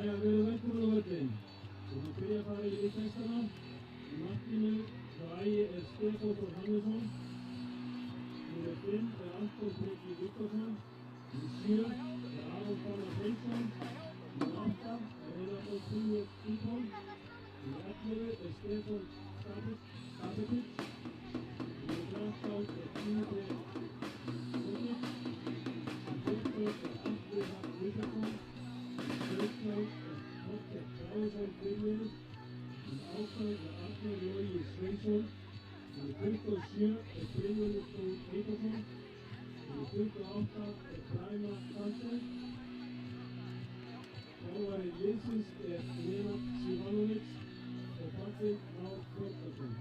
Jæja, við erum velkomin á völlinn. Við erum að byrja að fara í liðtextana. Í markinu hjá Ægi Stefán Þór Hannesson. Númer 5 Anton Breki Viktorsson. Númer 7 Aron Fannar Hreinsson. Númer 8 Einar Þór Tríur Íbón. Númer 11 Stefán Stabetic. Númer 13 Tími Sókic. Númer 14 Atli Hrafn Vilhjálmsson. 17 Þorkell Bráðsson byrjuður. Númer 18 Arnar Logi Sveinsson. Númer 27 Brynjólfur Þór Eyþórsson. Númer 28 Bræma Karlsson. Þjálfari liðsins Nenad Sivanovic og Patrik Már Þórðarsson.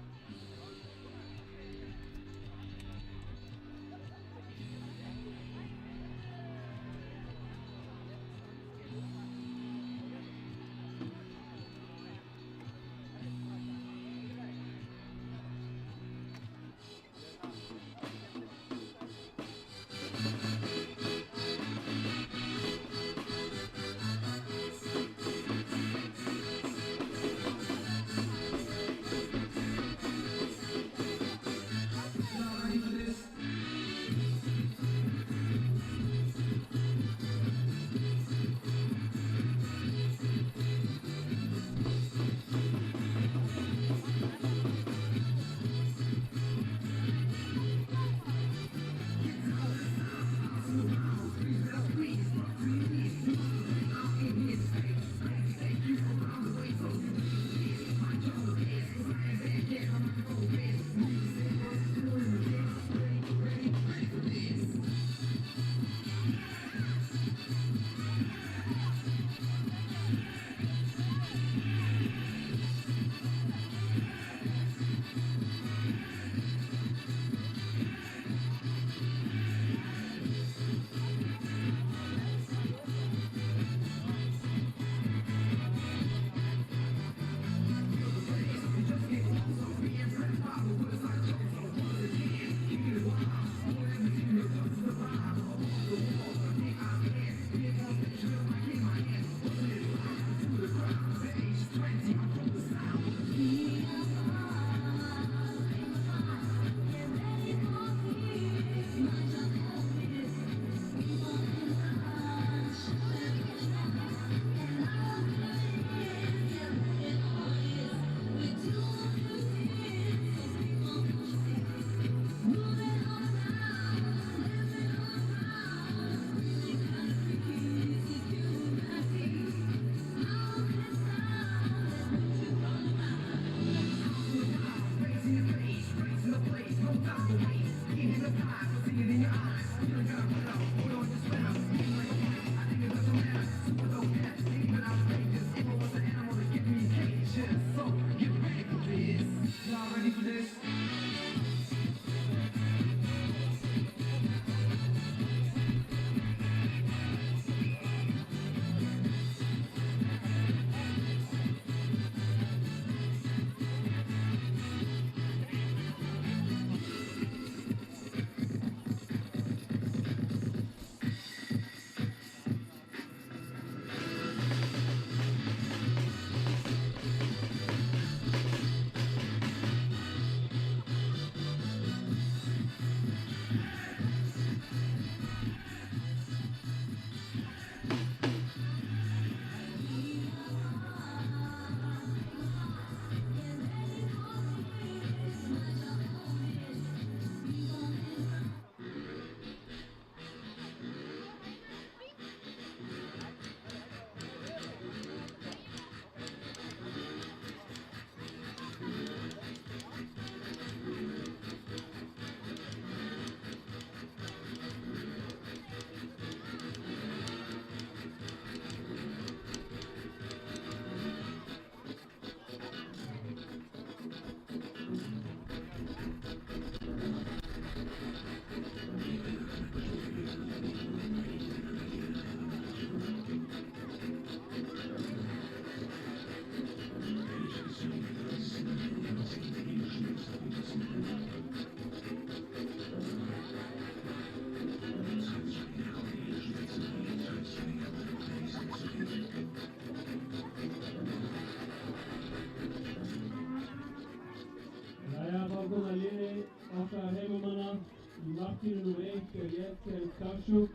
1 er Jethro Dagsjúk.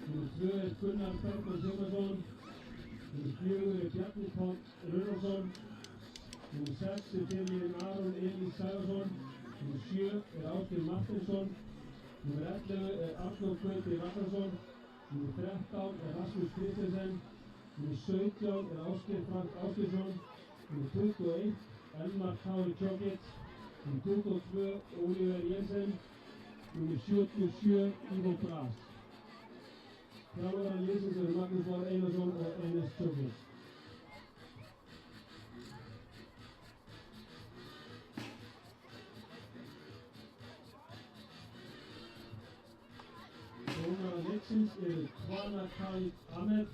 Númer 2 er Gunnar Bergmann Sigmarsson. Númer 4 er Bjarni Páll Runnarsson. Númer 6 er Björn Aron Elís Sævarsson. Númer 7 er Ásgeir Martinsson. Númer 11 er Arnór Gauti Ragnarsson. Númer 13 er Rasmus Kristensen. Númer 17 er Ásgeir Frank Ásgeirsson. Númer 21 Elmar Kári Tjókic. Númer 22 Oliver Jensen. Númer 77 Ivo Bras. Þjálfarar liðsins eru Magnús Már Einarsson og Enes Tjókic. Dómarar leiksins eru Kvana Khalid Ahmed,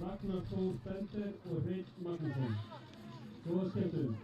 Ragnar Þór Bender og Hreinn Magnússon. Góða skemmtun.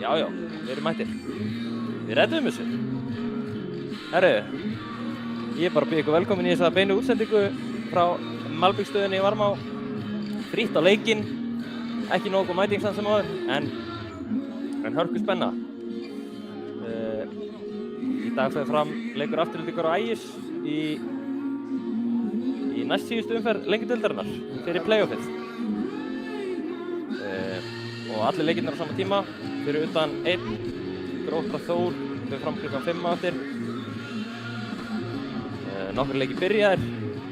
Já, við erum mættir. Við reddum þessu. Herru, ég er bara að bjóða ykkur velkomin í þessa beinu útsendingu frá Malbyggstöðinni í Varmá. Frítt á leikinn, ekki nógu mæting samt sem áður, en hörku spenna. Í dag fer fram leikur Aftureldingar og Ægis í næstsíðustu umferð Lengjudeildarinnar fyrir play-offið. Og allir leikirnir á sama tíma, fyrir utan einn, Grótta Þór, þau fram klukkan 5 á eftir. Nokkrir leikir byrjaðir,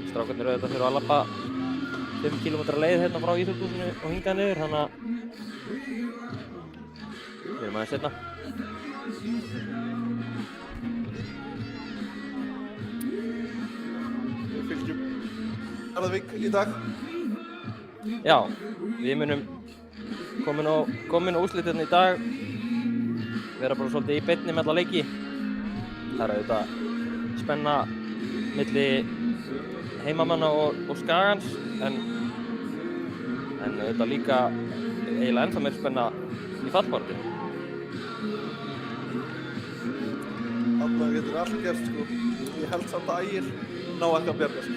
strákarnir auðvitað þurfa að labba 5 km leið hérna frá íþróttahúsinu og hingað niður, þannig að við erum aðeins seinna. Við fylgjum Njarðvík í dag. Já, við munum komin á úrslitin í dag, vera bara svolítið í beinni með alla leiki. Það er auðvitað spenna milli heimamanna og Skagans, en auðvitað líka eiginlega ennþá meira spenna í fallbaráttunni. Þarna getur allt gerst, sko. Ég held samt að Ægir ná ekki að bjarga sig.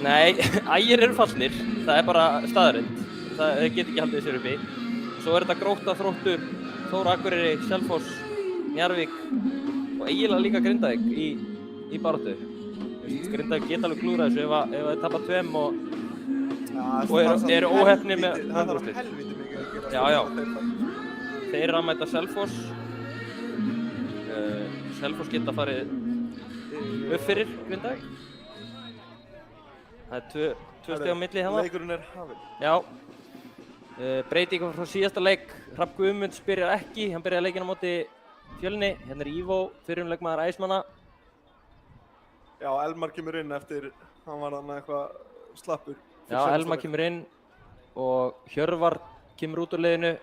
Nei, Ægir eru fallnir, það er bara staðreynd. Þeir geta ekki haldið sér uppi. Svo er þetta Grótta, Þróttur, Þór Akureyri, Selfoss, Njarðvík og eiginlega líka Grindavík í baráttu. Grindavík geta alveg klúrað þessu ef þeir tapa 2 og eru óheppnir með Það handúrslit. þarf helviti mikið að gera. Já. Þeir eru að mæta Selfoss. Selfoss geta farið upp fyrir Grindavík. Það er 2 stig á milli hérna. Leikurinn er hafinn. Já. Breytingar frá síðasta leik. Hrafn Guðmunds byrjar ekki, hann byrjaði leikinn á móti Fjölni. Hérna er Ivo, fyrrum leikmaður Ægismanna. Já, Elmar kemur inn eftir, hann var þarna eitthvað slappur. Já, Elmar kemur inn og Hjörvar kemur út úr liðinu.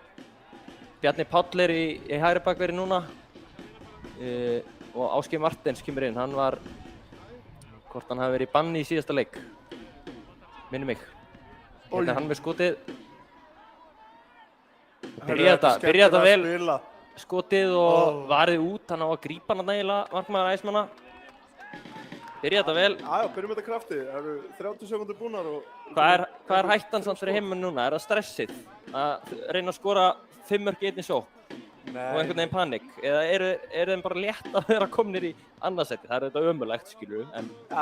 Bjarni Páll er í hægri bakverði núna. Og Ásgeir Martins kemur inn, hann var, hvort hann hafi verið í banni í síðasta leik. Minnir mig. Hérna er hann með skotið. Byrja þetta vel. skotið og varði út, hann á að grípa hann nægilega markmaður Ægismanna. Byrja þetta vel. Já, byrjum þetta krafti. Það eru 30 sekúndur búnar og... Hvað er hættan samt fyrir heiminn núna? Er það stressið? Að reyna að skora 5 mörk í einni sókn? Nei. Og einhvern veginn panikk? Eða eru þeim bara létt að vera komnir í annarsæti? Það er þetta ömurlegt, skilur við, en... Já,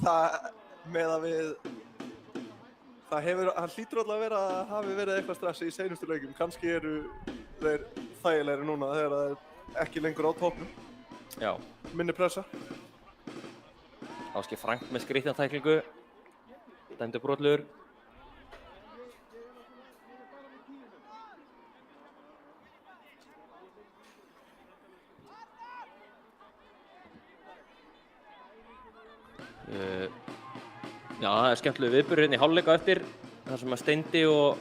það með að við... hann hlýtur alltaf að vera að hafi verið eitthvað stressi í seinustu leikjum. Kannski eru þeir þægilegri núna þegar það er ekki lengur á toppnum. Já. Minni pressa. Ásgeir Frank með skrýtna tæklingu. Dæmdur brotlegur. Já, það er skemmtileg viðburður hérna í hálfleik á eftir. Þar sem að Steindi og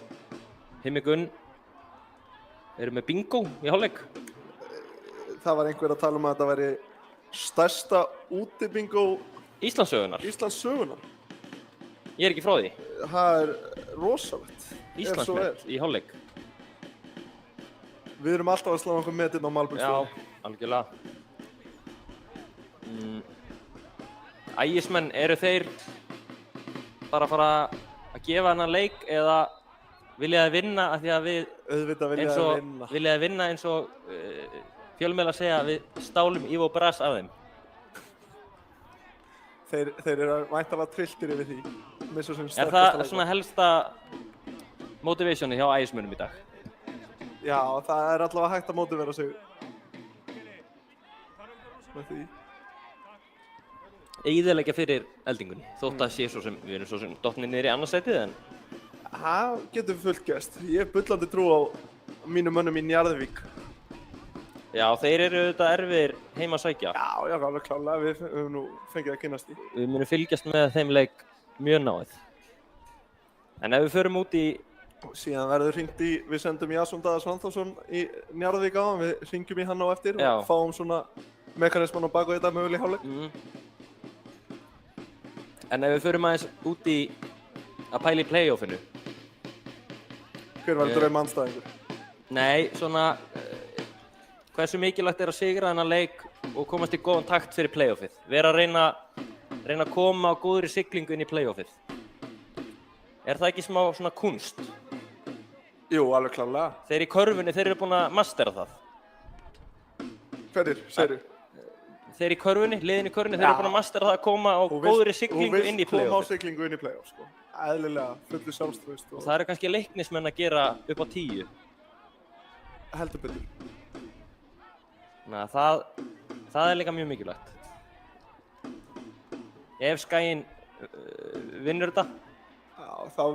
Himmi Gunn eru með bingo í hálfleik. Það var einhver að tala um að þetta væri stærsta útibingo Íslandssögunar. Íslandssögunar. Ég er ekki frá því. Það er rosalegt. Íslandsmet í hálfleik. Við erum alltaf að slá okkur metinn á Malbyggstöðum. Já, algjörlega. Ægismenn, eru þeir bara að fara að gefa hennar leik eða vilja þeir vinna af því að við Auðvitað vilja þeir vinna. Vilja þeir vinna eins og fjölmiðlar segja að við stálum Ivo Bras af þeim? Þeir eru væntanlega trilltir yfir því. Er það svona helsta motivationi hjá Ægismönnum í dag? Já, það er allavega hægt að mótivera sig með því. Eyðileggja fyrir eldingunni, þótt að sé svo sem við erum svo sem dottnir niður í annarsætið en... Það getur fullt gerst. Ég hef bullandi trú á mínum mönnum í Njarðvík. Já, þeir eru auðvitað erfiðir heima að sækja. Já, alveg klárlega. Við höfum nú fengið að kynnast í. Við munum fylgjast með þeim leik mjög náið. En ef við förum út í... Síðan verður hringt í, við sendum Jason Daða Svanþórsson í Njarðvík á hann, við hringjum í hann á eftir og fáum svona mekanisman á bak og þetta möguleg hálfleik. En ef við förum aðeins út í að pæla í play-offinu. Hver var draumandstæðingur? Nei, svona hversu mikilvægt er að sigra þennan leik og komast í góðan takt fyrir play-offið. Vera að reyna að koma á góðri siglingu inn í play-offið. Er það ekki smá svona kunst? Jú, alveg klárlega. Þeir í körfunni, þeir eru búin að mastera það. Hverjir, segirðu? Þeir í körfunni, liðin í körfunni, þeir eru búin að mastera það að koma á góðri siglingu inn í play-offið. Koma á siglingu inn í play-off, sko. Eðlilega, fullu sjálfstraust. Og það eru kannski leiknismenn að gera upp á 10. Heldur betur. Það er líka mjög mikilvægt. Ef Skaginn vinnur þetta. Já, þá...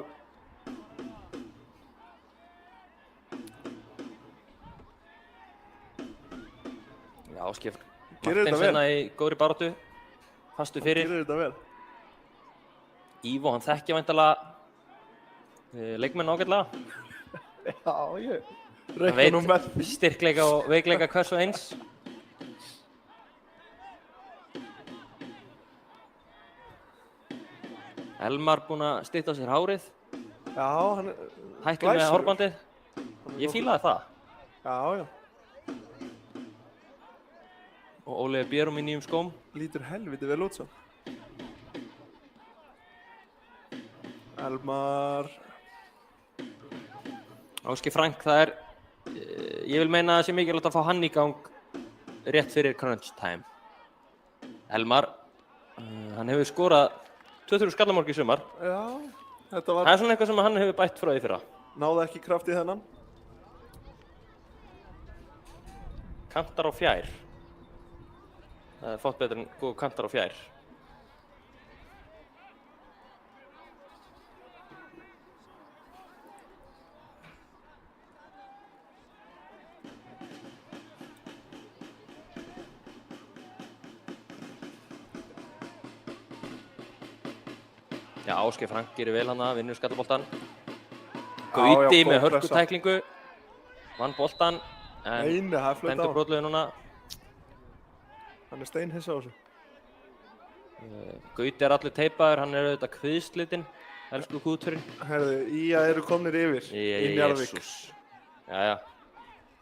Já, Ásgeir Marteinsson í góðri baráttu. Fastu fyrir. Gerir þetta vel. Ívo, hann þekkja væntanlega leikmenn ágætlega. Já, ég Hann reikna nú með veit styrkleika og veikleika hvers og eins. Elmar búinn að stytta sér hárið. Já, hann er Hættur með hárbandið. Ég fílaði það. Já, já. Og Óli Björn í nýjum skóm. Lítur helviti vel út svo. Elmar. Ásgeir Frank, það er... Ég vil meina að það sé mikilvægt að fá hann í gang rétt fyrir crunch time. Elmar, hann hefur skorað 2-3 skallamörk í sumar. Já, þetta var... Það er svona eitthvað sem hann hefur bætt frá því fyrra. Náði ekki kraft í þennan. Kantar á fjær. Það er fótt betur en góð kantar á fjær. Já, Ásgeir Frank gerir vel hana, vinnur skallaboltan. Gauti með hörkutæklingu. Vann boltan. En dæmdur brotlegur núna. Hann er steinhissa á þessu. Gauti er allur teipaður, hann er auðvitað kviðslitinn. Elsku kúturinn. Herðu, Ía eru komnir yfir í Njarðvík. Jæja.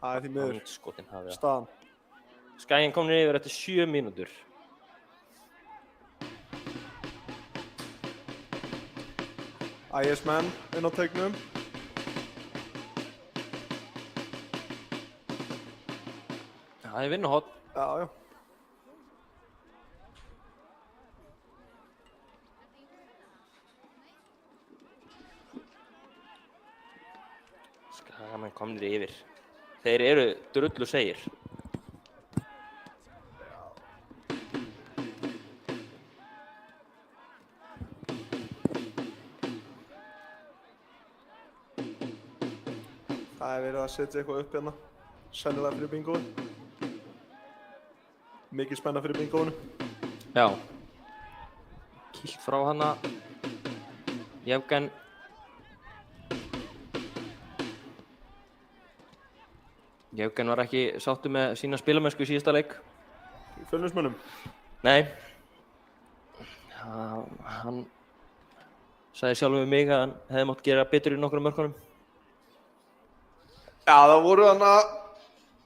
Það því miður. Andskotin hafið það. Staðan. Skaginn komnir yfir eftir 7 mínútur. IS menn inn á teignum. Það vinnuhorn. Já. Skagamenn komnir yfir. Þeir eru drullu segir. Það verið að setja eitthvað upp hérna. Sennilega fyrir bingói. Mikið spenna fyrir bingóinu. Já. Kýlt frá hana. Jevgen. Jevgen var ekki sáttur með sína spilamennsku í síðasta leik. Í Fjölnismönnum? Nei. Hann sagði sjálfur við mig að hann hefði mátt gera betur í nokkrum mörkunum. Já, það voru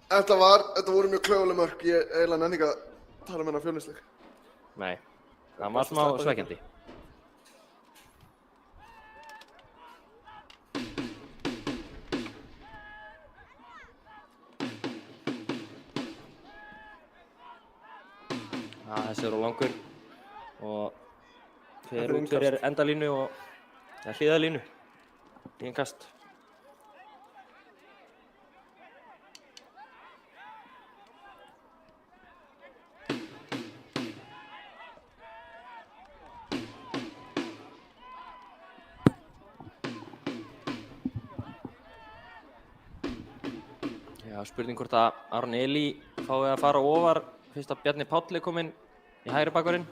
þetta voru mjög klaufuleg mörk. Ég eiginlega nenni ekki að tala um hennar Fjölnisleik. Nei, það var smá svekkjandi. Þessi eru langur og fer út fyrir endalínu og hliðalínu í innkast. Já, spurning hvort að Aron Elí fái að fara ofar fyrst að Bjarni Páll er kominn í hægri bakvörðinn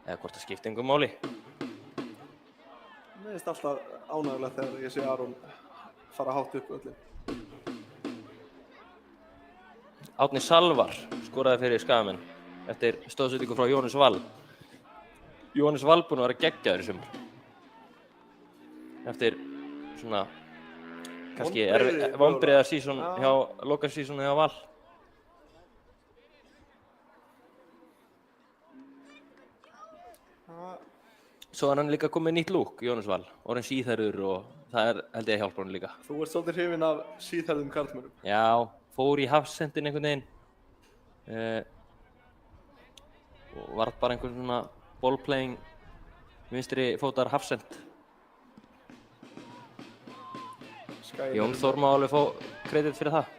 eða hvort það skipti engu máli. Mér finnst alltaf ánægilegt þegar ég sé Aron fara hátt upp öllum. Árni Salvar skoraði fyrir Skagamenn eftir stóðsendingu frá Jóhannes Val. Jóhannes Val búinn að vera geggjaður í sumar. Eftir svona kannski vonbrigðasíson hjá lokarsísoni hjá Val. Svo er hann líka komið nýtt lúk, Jóhannes Val, orðinn síðhærður og það held ég að hjálpa hann líka. Þú ert svolítið hrifinn af síðhærðum karlmönnum. Já, fór í hafsendin einhvern veginn og varð bara einhvern svona ballplaying vinstri fótar hafsend. Jón Þór má alveg fá kredit fyrir það.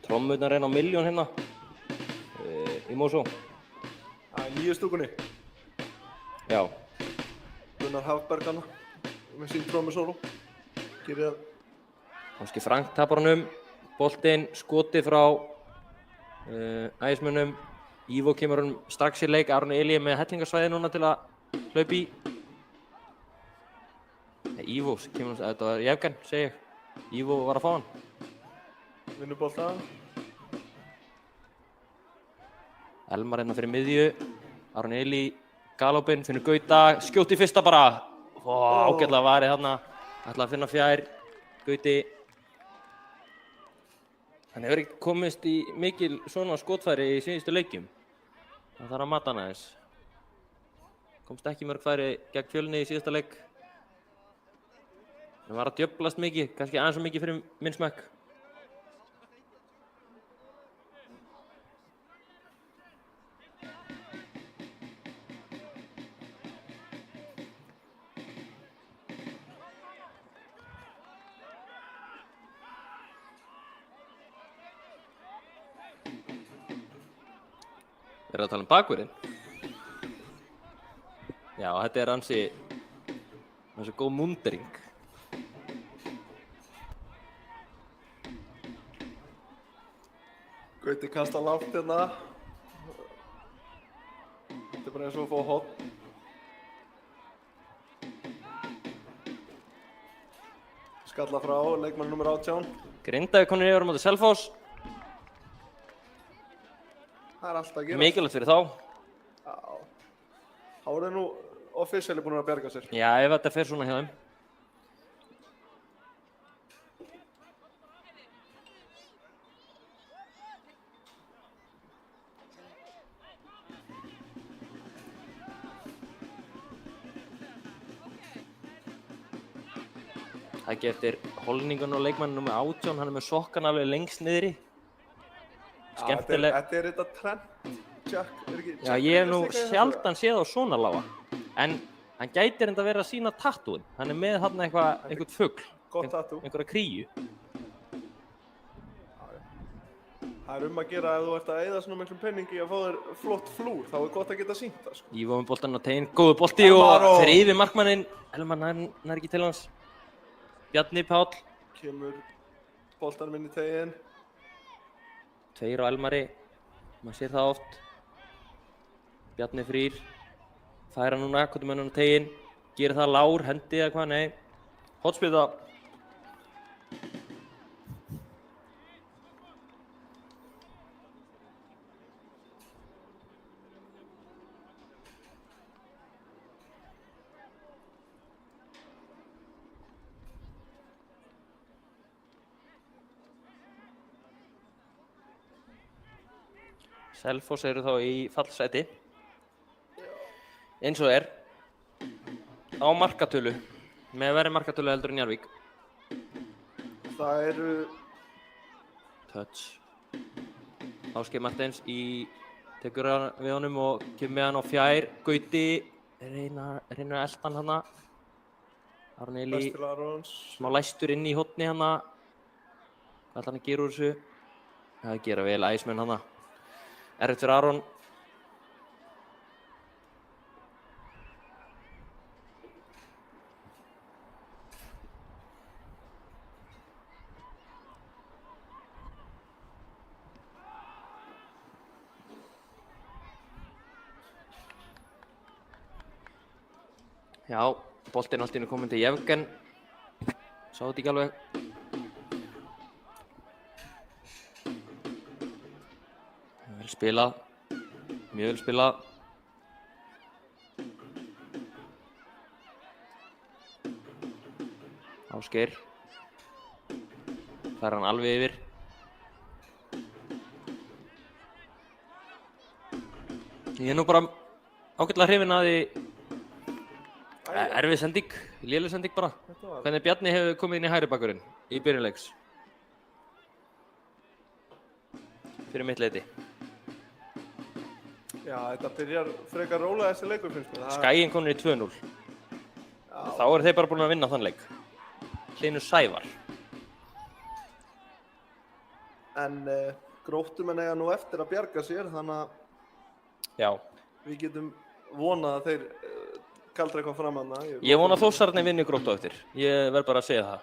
Trommurnar reyna á milljón hérna í Mosó. Það er nýju stúkunni. Já. Gunnar Hafberg hana með sín trommusóló. Gerir það. Hanski Frank tapar honum. Boltinn skoti frá ægismönnum. Ívo kemur honum strax í leik. Aron Elí með hellingarsvæði núna til að hlaupa í. Nei, Ívo kemur honum, þetta var Jevgen, segi ég. Ívo var að fá hann. Vinnur boltann. Elmar hérna fyrir miðju. Aron Elí, galopinn, finnur Gauta, skjóti fyrsta bara. Ágætlega varið þarna. Ætla að finna fjær. Gauti. Hann hefur ekki komist í mikil svona skotfæri í síðustu leikjum. Það þarf að mata hann aðeins. Komst ekki mörg færi gegn Fjölni í síðasta leik. Hann var að djöflast mikið, kannski aðeins og mikið fyrir minn smekk. Við erum að tala um bakvörðinn. Já, þetta er ansi góð múndering. Gauti kasta lágt hérna. Þetta er bara eins og að fá horn. Skalla frá, leikmann nummer 18. Grindavík komnir yfir á móti Selfoss. Það er alltaf að gera. Mikilvægt fyrir þá. Já. Þá eru þeir nú officially búin að bjarga sér. Já, ef þetta fer svona hjá þeim. Það ekki eftir holningun og leikmannum með 18, hann er með sokkan alveg lengst niðri. Skemmtileg. Þetta er þetta trend, Jack, er ekki? Já, ég hef nú sjaldan séð á svona lága. En hann gæti reynda að vera að sína tattúin. Hann er með þarna einhvern fugl. Gott tattú. Einhverja kríu. Það er að gera ef þú ert að eyða svona miklum peningi að fá þér flott flúr, þá er gott að geta sýnt það, sko. Ívar með boltann á teginn, góður bolti og fer yfir markmanninn. Elmar nær ekki til hans. Bjarni Páll. Kemur boltanum inn í teginn. 2 á Elmari, maður sér það oft. Bjarni Frýr, færa núna, hvað er á teginn, gerir það lár, hendi eða hvað, nei. Hotspilda. Selfoss eru þá í fallsæti, eins og er, á markatölu, með verri markatölu heldur en Njarðvík. Það eru... Touch. Ásgeir Marteins tekur við honum og kemur með hann á fjær. Gauti reynir að elta hann hana. Aron Eli, smá læstur inn í horni hana. Hvað ætlar hann að gera úr þessu? Það gera vel æsmenn hana. Erfitt fyrir Aron. Já, boltinn allt í einu kominn til Jevgen. Sá þetta ekki alveg. Vel spilað. Mjög vel spilað. Ásgeir. Fær hann alveg yfir. Ég er nú bara ágætlega hrifinn að því erfið sending, léleg sending bara. Hvernig Bjarni hefur komið inn í hægri bakkurinn í byrjunleiks. Fyrir mitt leyti. Já, þetta byrjar frekar rólega þessi leikur, finnst mér. Skaginn komnir í 2-0. Þá eru þeir bara búin að vinna þann leik. Hlynur Sævar. En Gróttumenn eiga nú eftir að bjarga sér, þannig að við getum vonað að þeir kaldra eitthvað fram hana. Ég vona að Þórsararnir vinni Gróttu á eftir. Ég verð bara að segja það.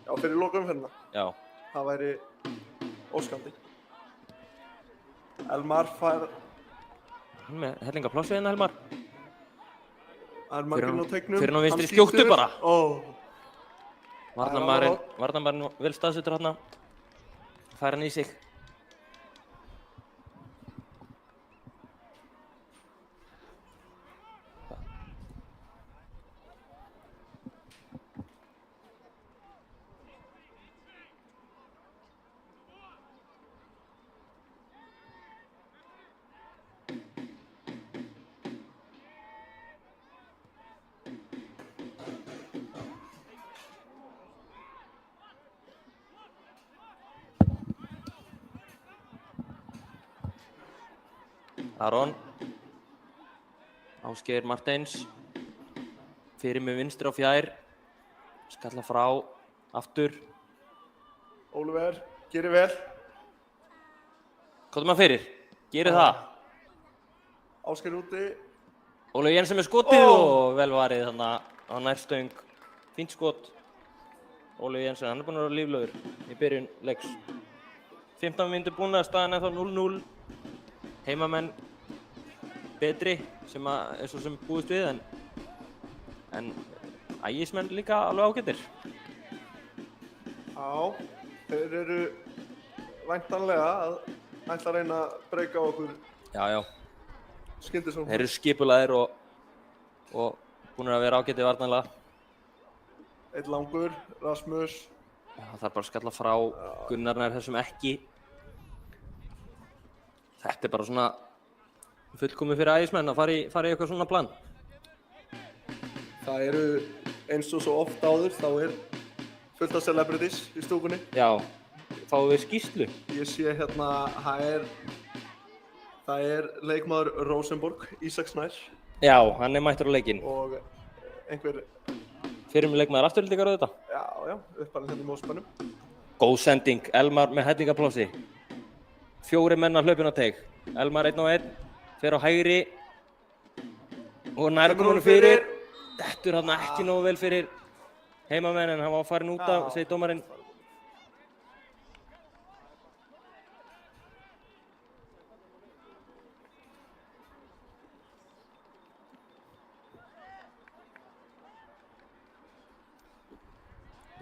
Já, fyrir lokaumferðina. Já. Það væri óskandi. Elmar fær... Hann með hellinga pláss við hérna, Elmar. Elmar kemur á teiknum. Fyrir hann á vinstri skjóttu bara. Varnarmaðurinn vel staðsettur hérna. Fær hann í sig. Aron. Ásgeir Marteins. Fyrir með vinstri á fjær. Skalla frá. Aftur. Óliver, gerir vel. Hvað er maður fyrir? Gerir það. Ásgeir úti. Ólafur Jensen með skotið og vel varið þannig á nærstöng. Fínt skot. Ólafur Jensen, hann er búinn að vera líflegur í byrjun leiks. 15 mínútur búin að staðan ennþá 0-0. Heimamenn betri sem að búist við en ægismenn líka alveg ágættir. Já, þeir eru væntanlega að ætla að reyna að breyka okkur Já. Skyndisókn. Þeir eru skipulagðir og búin að vera ágætið varnarlega. Einn langur, Rasmus. Það þarf bara að skalla frá, Gunnar nær þessum ekki. Þetta bara svona fullkomið fyrir ægismenn að fara í eitthvað svona plan. Það eru eins og svo oft áður, þá fullt af celebrities í stúkunni. Já, fáum við skýrslu. Ég sé hérna, það leikmaður Rosenborg, Ísak Snær. Já, hann mættur á leikinn. Og einhver... Fyrir með leikmaður afturhaldingar á þetta. Já, uppalinn hérna í Mósbænum. Góð sending, Elmar með hellingaplássi. 4 menn að hlaupin á teig. Elmar 1 á 1, fer á hægri og nær komin fyrir. Dettur hann ekki nógu vel fyrir heimamenn en hann var farin út af, segir dómarinn.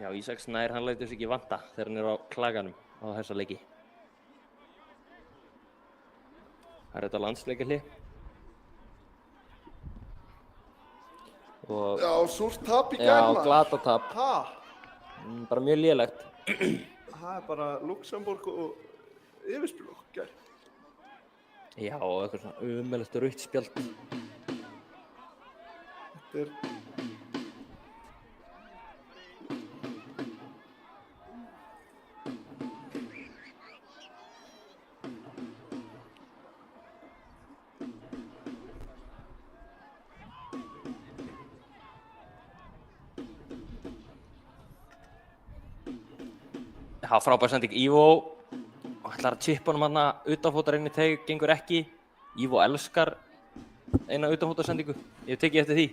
Já, Ísak Snær, hann lætur sig ekki vanta þegar hann á klaganum á þessa leiki. Það þetta landsleikahli. Já, súrt tap í gær maður. Já, glata tap. Bara mjög lélegt. Það bara Luxemburg og yfirspil okkur gær. Já, og eitthvað svona ömurlegt rautt spjald. Þetta Já, frábær sending Ívo og ætlar að chippa honum hann utanfótar inn í teig, gengur ekki. Ívo elskar eina utanfótarsendingu, ég hef tekið eftir því.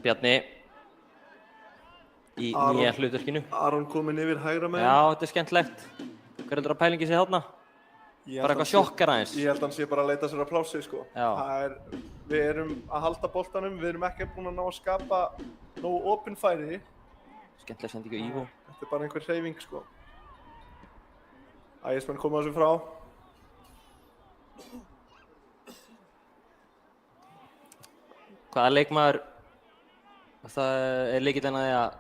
Bjarni í nýja hlutverkinu. Aron kominn yfir hægra megin. Já, þetta skemmtilegt. Hver heldur að pælingi sé þarna? Bara eitthvað sjokkar aðeins. Ég held að hann sé bara að leita sér að plássi, sko. Já. Við erum að halda boltanum, við erum ekki búin að ná að skapa nógu opin færi. Skemmtileg sendingu Ívo. Þetta bara einhver hreyfing, sko. Ægismenn koma þessu frá. Hvaða leikmaður það lykillinn að því að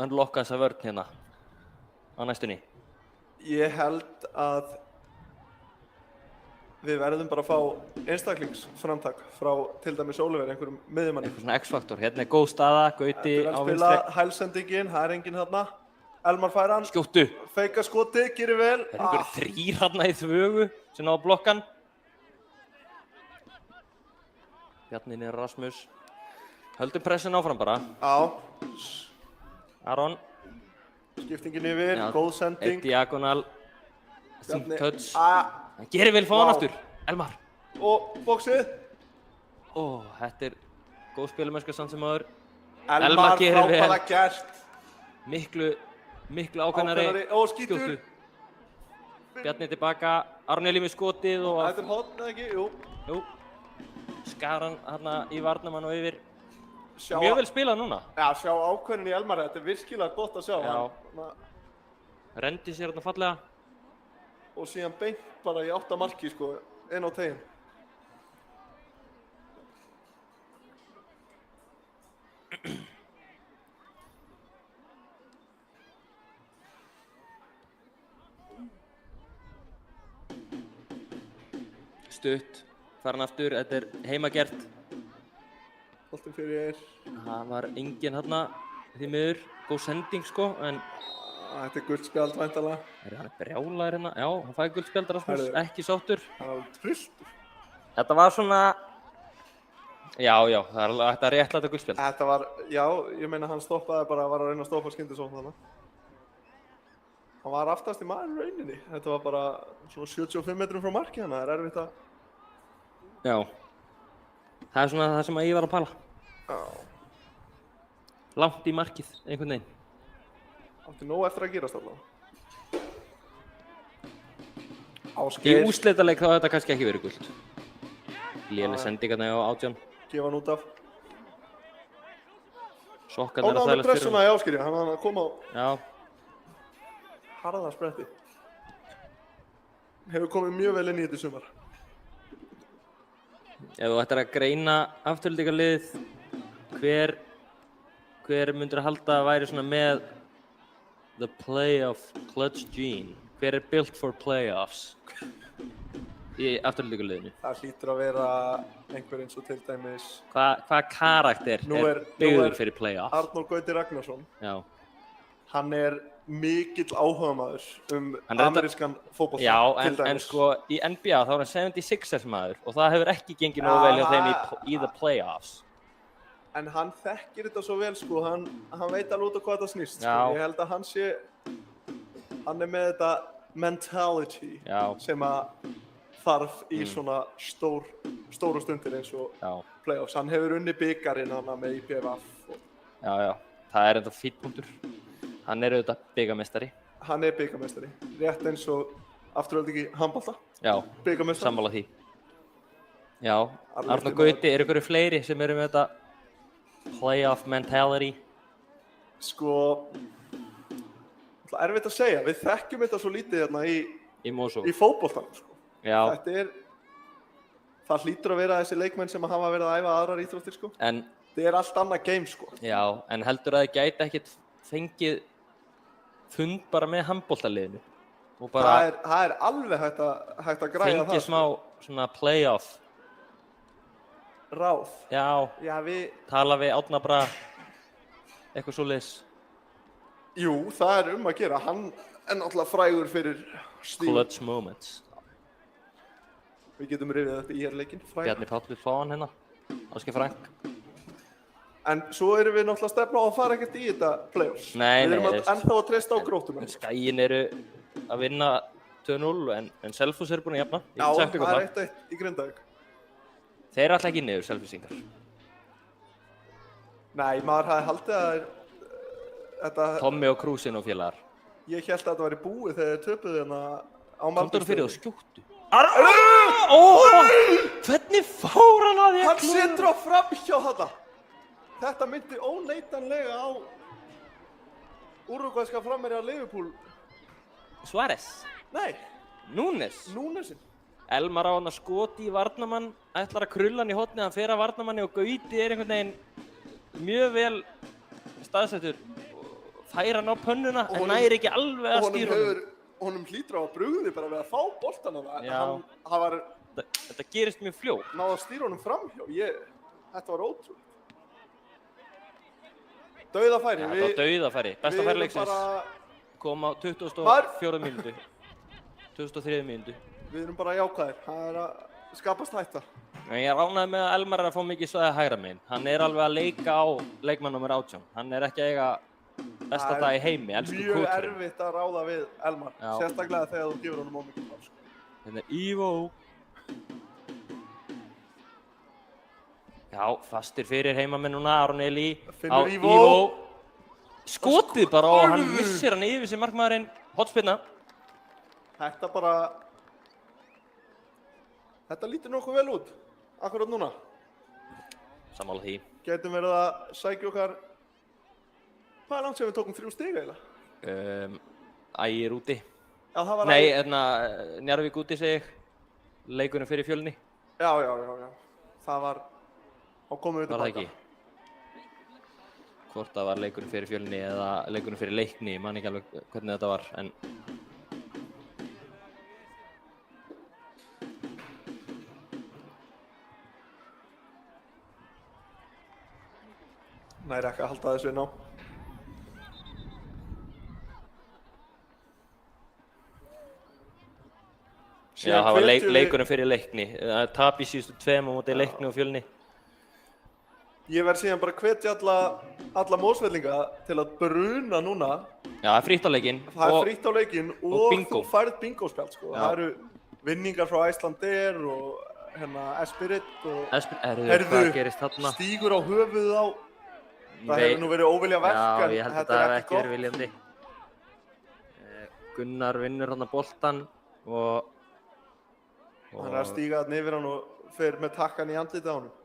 unlocka þessa vörn hérna á næstunni? Ég held að við verðum bara að fá einstaklingsframtak frá til dæmis Oliver, einhverjum miðjumanni. Eitthvað svona X-faktor. Hérna góð staða, Gauti á vinstri. Spila hælsendingin, það enginn þarna. Elmar fær hann. Skjóttu. Feika skoti, gerir vel. Það einhverjir 3 þarna í þvögu sem ná að blokkan. Bjarni niður Rasmus. Höldum pressin áfram bara. Já. Aron. Skiptingin yfir, góð sending. Eitt diagonal. Þing touch. Hann gerir vel fá hann aftur. Elmar. Og bóksið. Þetta góð spilumennska samt sem áður. Elmar frábæra gert. Miklu ákveðnari. Og skítur. Bjarni tilbaka. Aron Elí með skotið og... Þetta hotn eða ekki? Jú. Skar hann hérna í varnamann og yfir. Mjög vel spilað núna. Já, sjá ákveðnin í Elmar, þetta virkilega gott að sjá. Já. Rendi sér hérna fallega. Og síðan beint bara í 8 marki, sko, inn á teginn. Stutt, farin aftur, þetta heimagert. Boltinn fyrir. Það var enginn hérna því miður, góð sending sko, en... Þetta gult spjald væntanlega. Hann brjálaður hérna, já, hann fæði gult spjald Rasmus, ekki sáttur. Það var trylltur. Þetta var svona... Já, það er hægt að réttlæta gult spjald. Þetta var, já, ég meina hann stoppaði bara, var að reyna að stoppa skyndisókn þarna. Hann var aftast í maður í rauninni. Þetta var bara svona 75 metrum frá marki, þannig að það er erfitt að... Já. Það er svona það sem ég var að pæla. Já. Langt í markið, einhvern veginn. Átti nóg eftir að gerast allavega. Í Ásgeir, úrslitaleik þá hefði þetta kannski ekki verið gult. Léleg sendingarna á 18. gefa hann út af. Sokkarnir að Ánægður með þvælast fyrir pressuna í Ásgeiri, hann var að koma á Já. harða spretti. Hefur komið mjög vel inn í þetta í sumar. Ef þú ættir að greina afturhaldingarliðið, hver myndir að halda að væri svona með the playoff clutch gene? Hver er built for playoffs í afturhaldingarliðinu? Það hlýtur að vera einhver eins og til dæmis Hvað karakter Nú er byggður fyrir playoffs? Arnór Gauti Ragnarsson. Já. Hann er mikill áhugamaður Hann er amerískan fótbolta Já, til dæmis. en sko í NBA þá er hann 76ers maður og það hefur ekki gengið nógu vel hjá þeim í the playoffs. En hann þekkir þetta svo vel sko, hann veit alveg út á hvað þetta snýst sko. Já. Ég held að hann er með þetta mentality Já. sem að þarf í svona stóru stundir eins og Já. playoffs. Hann hefur unni bikarinn hann með IPVF. Já. Það er enda fínn punktur. Hann er auðvitað bikarmeistari. Hann er bikarmeistari, rétt eins og afturhaldingi handbolta. Já, Bikarmeistari. sammála því. Já, Arnór Gauti, eru ykkur fleiri sem eru með þetta playoff mentality? Sko, erfitt að segja, við þekkjum þetta svo lítið hérna Í Mosó. í fótboltanum sko. Já. Það hlýtur að vera þessi leikmenn sem hafa verið að æfa aðrar íþróttir sko. En, Það er allt annað game sko. já, en heldur að þið gæti ekkert fengið fund bara með handboltaliðinu? Og bara Það er alveg hægt að græja það. fengið smá svona playoff. Ráð. Já, Já, tala við Árna Braga, eitthvað svoleiðis. Jú, það er að gera. Hann er náttúrulega frægur fyrir stíl. Clutch moments. Við getum rifið þetta í leikinn. Bjarni Páll vill fá hann hérna. Ásgeir Frank. En svo erum við náttúrulega stefna á að fara ekkert í þetta playoffs. Nei, Við erum nei, ennþá að treysta á Gróttumenn. Skaginn eru að vinna 2-0 en Selfoss eru búin að jafna. Ég Já, get sagt ykkur það er 1-1 í Grindavík. Þeir eru alltaf ekki niður, Selfossingar. Nei, maður hafði haldið að þetta... Tommi og Krúsin og félagar. Ég hélt að þetta væri búið þegar þeir töpuðu hérna á Komdu Malbístöðinni. fyrir og skjóttu. Hvernig fór hann að því? Hann setur á framhjá þetta. Þetta myndi óneitanlega á úrugvæðska framherja Liverpool. Suárez. Nei, Núnesinn. Elmar á hann að skoti í varnarmann, ætlar að krulla hann í hornið, hann fer að varnarmanni og Gauti er einhvern veginn mjög vel staðsettur. Fær hann á pönnuna en næri ekki alveg að stýra honum. Honum hlýtur á að brugði bara við að fá boltan á það. Já. Þetta gerist mjög fljótt. Náði að stýra honum framhjá. Þetta var ótrúlega. Dauðafæri. Þetta var dauðafæri. Besta færi leiksins. Kom á 24. mínútu. 2003 mínútu. Við erum bara jákvæðir. Það er að skapast hætta. En ég er ánægður með að Elmar er að fá mikið svæði hægra megin. Hann er alveg að leika á leikmann nr. 18. Hann er ekki að eiga besta dag í heimi, elsku kóturinn. Mjög erfitt að ráða við Elmar. Já. Sérstaklega þegar þú gefur honum ómikið fram. Hérna er Ivo. Já, fastir fyrir heimamenn núna, Aron Eli Finnur á Ivo. Skotið bara og hann missir hann yfir sig markmaðurinn, hotspinna. Þetta lítur nokkuð vel út, akkurat núna. Sammála því. Gætum verið að sækja okkar... Hvað er langt sem við tókum 3 stig eiginlega? Ægir úti. Já, það var Nei, Njarðvík úti segi ég. Leikurinn fyrir Fjölni. Já. Það var... Þá komum við Var það tilbaka. ekki? Hvort það var leikurinn fyrir Fjölni eða leikurinn fyrir Leikni, ég man ekki alveg hvernig þetta var, en... Næri ekki að halda þessu inn á. Já, það var leikurinn fyrir Leikni. Tap í síðustu 2 á móti Leikni og Fjölni. Ég verð síðan bara að hvetja alla Mósvellinga til að bruna núna. Já, það er frítt á leikinn. Það er frítt á leikinn og bingo. þú færð bingospjald, sko. Já. Það eru vinningar frá Icelandair og Esprit og Hvað gerist þarna? stígur á höfuð á. Það hefur nú verið óvilja verk, Já, en ég held að þetta það er hef ekki ekki verið gott. viljandi. Gunnar vinnur hann að boltan og Hann er að stíga þarna yfir hann og fer með takkan í andlitið á honum.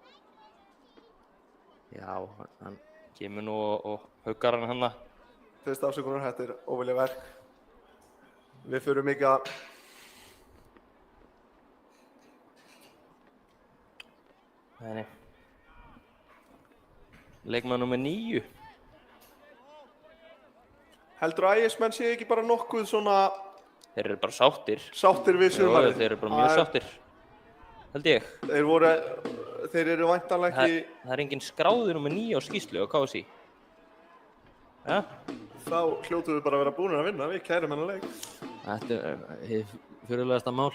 já, hann kemur nú og huggar hann hana. Fyrst afsökunar, þetta er óvilja verk. Við förum ekki að... Nei. Leikmaður númer 9. Heldur að Ægismenn séu ekki bara nokkuð svona Þeir eru bara sáttir. sáttir við sumarið? Þeir eru bara mjög sáttir. Held ég. Þeir eru væntanlega ekki... Það er engin skráður númer 9 á skýrslu á KSÍ. Ja? Þá hljótum við bara að vera búin að vinna, við kærum hennar leik. Þetta er hið fyrirlegasta mál.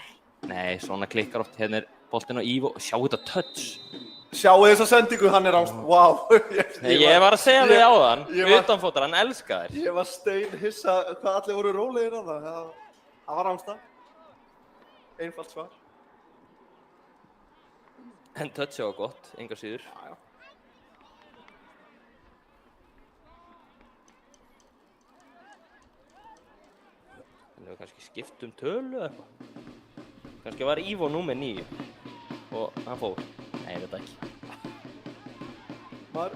Nei, svona klikkar oft. Hérna er boltinn á Ívo. Sjá þetta touch. Sjáu þessa sendingu, hann er ást. Vá. Ég var að segja þig áðan. Utanfótar, hann elskar þér. Ég var steinhissa hvað allir voru rólegir á það. Það var ámsta. Einfalt svar. En touch var gott, engar síður. Já. Þannig að við kannski skiptum tölu eða eitthvað. Kannski var Ívo númer 9 og hann fór. Nei, ég veit það ekki. Maður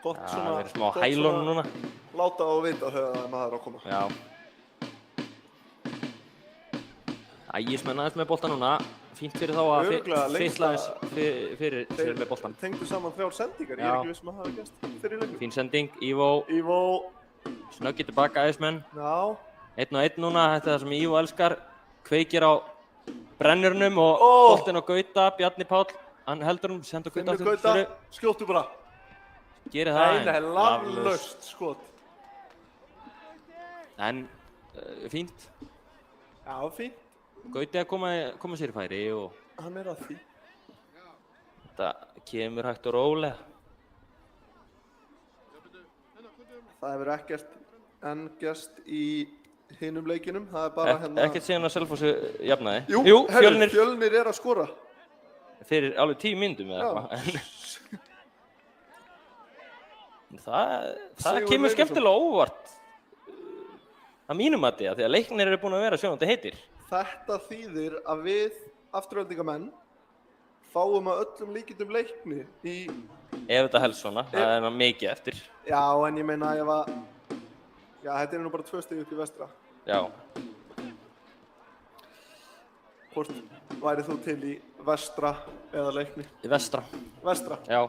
gott Já, svona það verður smá hælunum núna. Láta á vita þegar það er maður að koma. Já. Ægismenn aðeins með boltan núna. Fínt fyrir þá að fylla aðeins fyrir sér með boltan. Tengdu saman 3 sendingar, ég er ekki viss að hafa gæst fyrir leikum. Fín sending, Ívo. Snöggið tilbaka Ægismenn. Já. 1-1 núna, þetta er það sem Ívo elskar. Kveikir á brennurnum og boltinn á Gauta, Bjarni Páll. Hann heldur sendur Gauta aftur. Gauta, skjóttu bara. Gerir það. Nei, laflaust skot. En fínt. Já, fínt. Gauti að koma sér í færi og hann er að því. Þetta kemur hægt og rólega. Það hefur ekkert enn gerst í hinum leikinum. Það er bara hérna... Ekkert síðan að Selfossi jafnaði. Jú, Fjölnir er að skora. Fyrir alveg 10 mínútum eða eitthvað. Það kemur skemmtilega óvart. Að mínum mati, því að Leiknir eru búin að vera sjónandi heitir. Þetta þýðir að við afturöldingamenn fáum að öllum líkindum Leikni í... Ef þetta helst svona, það er mikið eftir. Já, en ég meina ef að... Já, þetta er nú bara 2 stig upp í vestra. Já. Hvort værið þú til í vestra eða Leikni? Í vestra. Vestra? Já.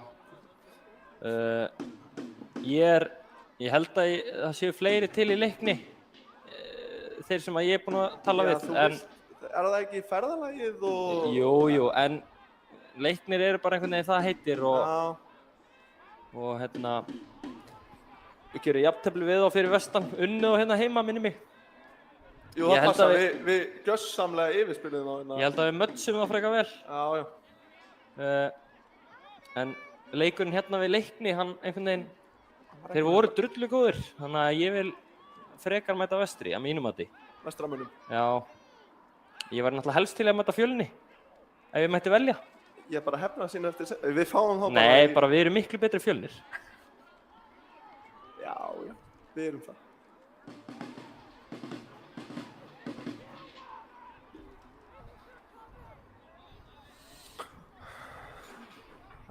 Ég held að það séu fleiri til í Leikni. Þeir sem að ég er búinn að tala við. En er það ekki ferðalagið og... Jú, en Leiknir eru bara einhvern veginn það heitir og hérna við gerum jafntefli við þá fyrir vestan, unnið og hérna heima minni mig. Jú, það passa, við gjörsamlega yfirspilum á hérna. Ég held að við mötsum það frekar vel. Já. En leikurinn hérna við Leikni, hann einhvern veginn, þeir voru drullu góðir, þannig að ég vil frekar mæta vestri, að mínum mati. Vestramunum? Já. Ég var náttúrulega helst til að mæta Fjölni, ef ég mætti velja. Ég bara hefna sín eftir... Við fáum þá bara... Nei, bara við erum miklu betri Fjölnir. Já, við erum það.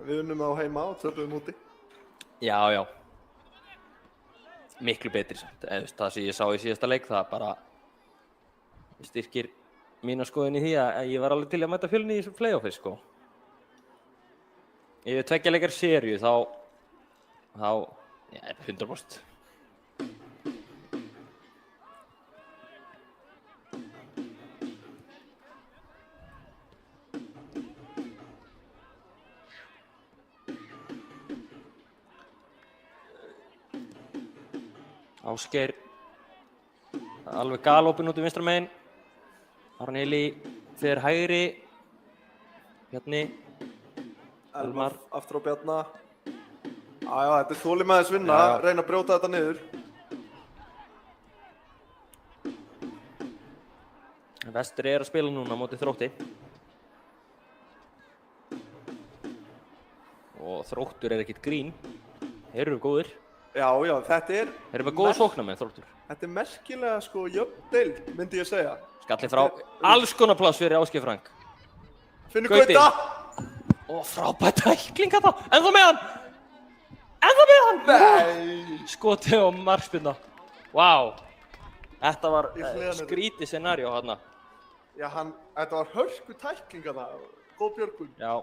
Við unnum á heima og töpuðum úti. Já. Miklu betri samt. Það sem ég sá í síðasta leik, það bara styrkir mína skoðun í því að ég var alveg til að mæta Fjölni í þessu play-offi, sko. Ef við 2 leikar seríu, þá, 100%. Ásgeir alveg galopinn út í vinstra megin. Aron Eli fer hægri. Bjarni Elmar. Aftur á Bjarna. Já, þetta er þolinmæðis vinna, reyna að brjóta þetta niður. Vestri að spila núna á móti Þrótti. Og Þróttur ekkert grín. Þeir eru góðir. Já, þetta er... Þeir eru með góða sóknarmenn, Þróttur. Þetta er merkilega sko jöfn deild, myndi ég segja. Skalli frá alls konar pláss fyrir Ásgeir Frank. Finnur Gauta! Og frábært tækling þetta. Ennþá með hann! Ennþá með hann! Nei! Skoti og markspyrna. Vá. Þetta var skrítið scenario þarna. Já, þetta var hörku tækling þarna. Góð björgun. Já.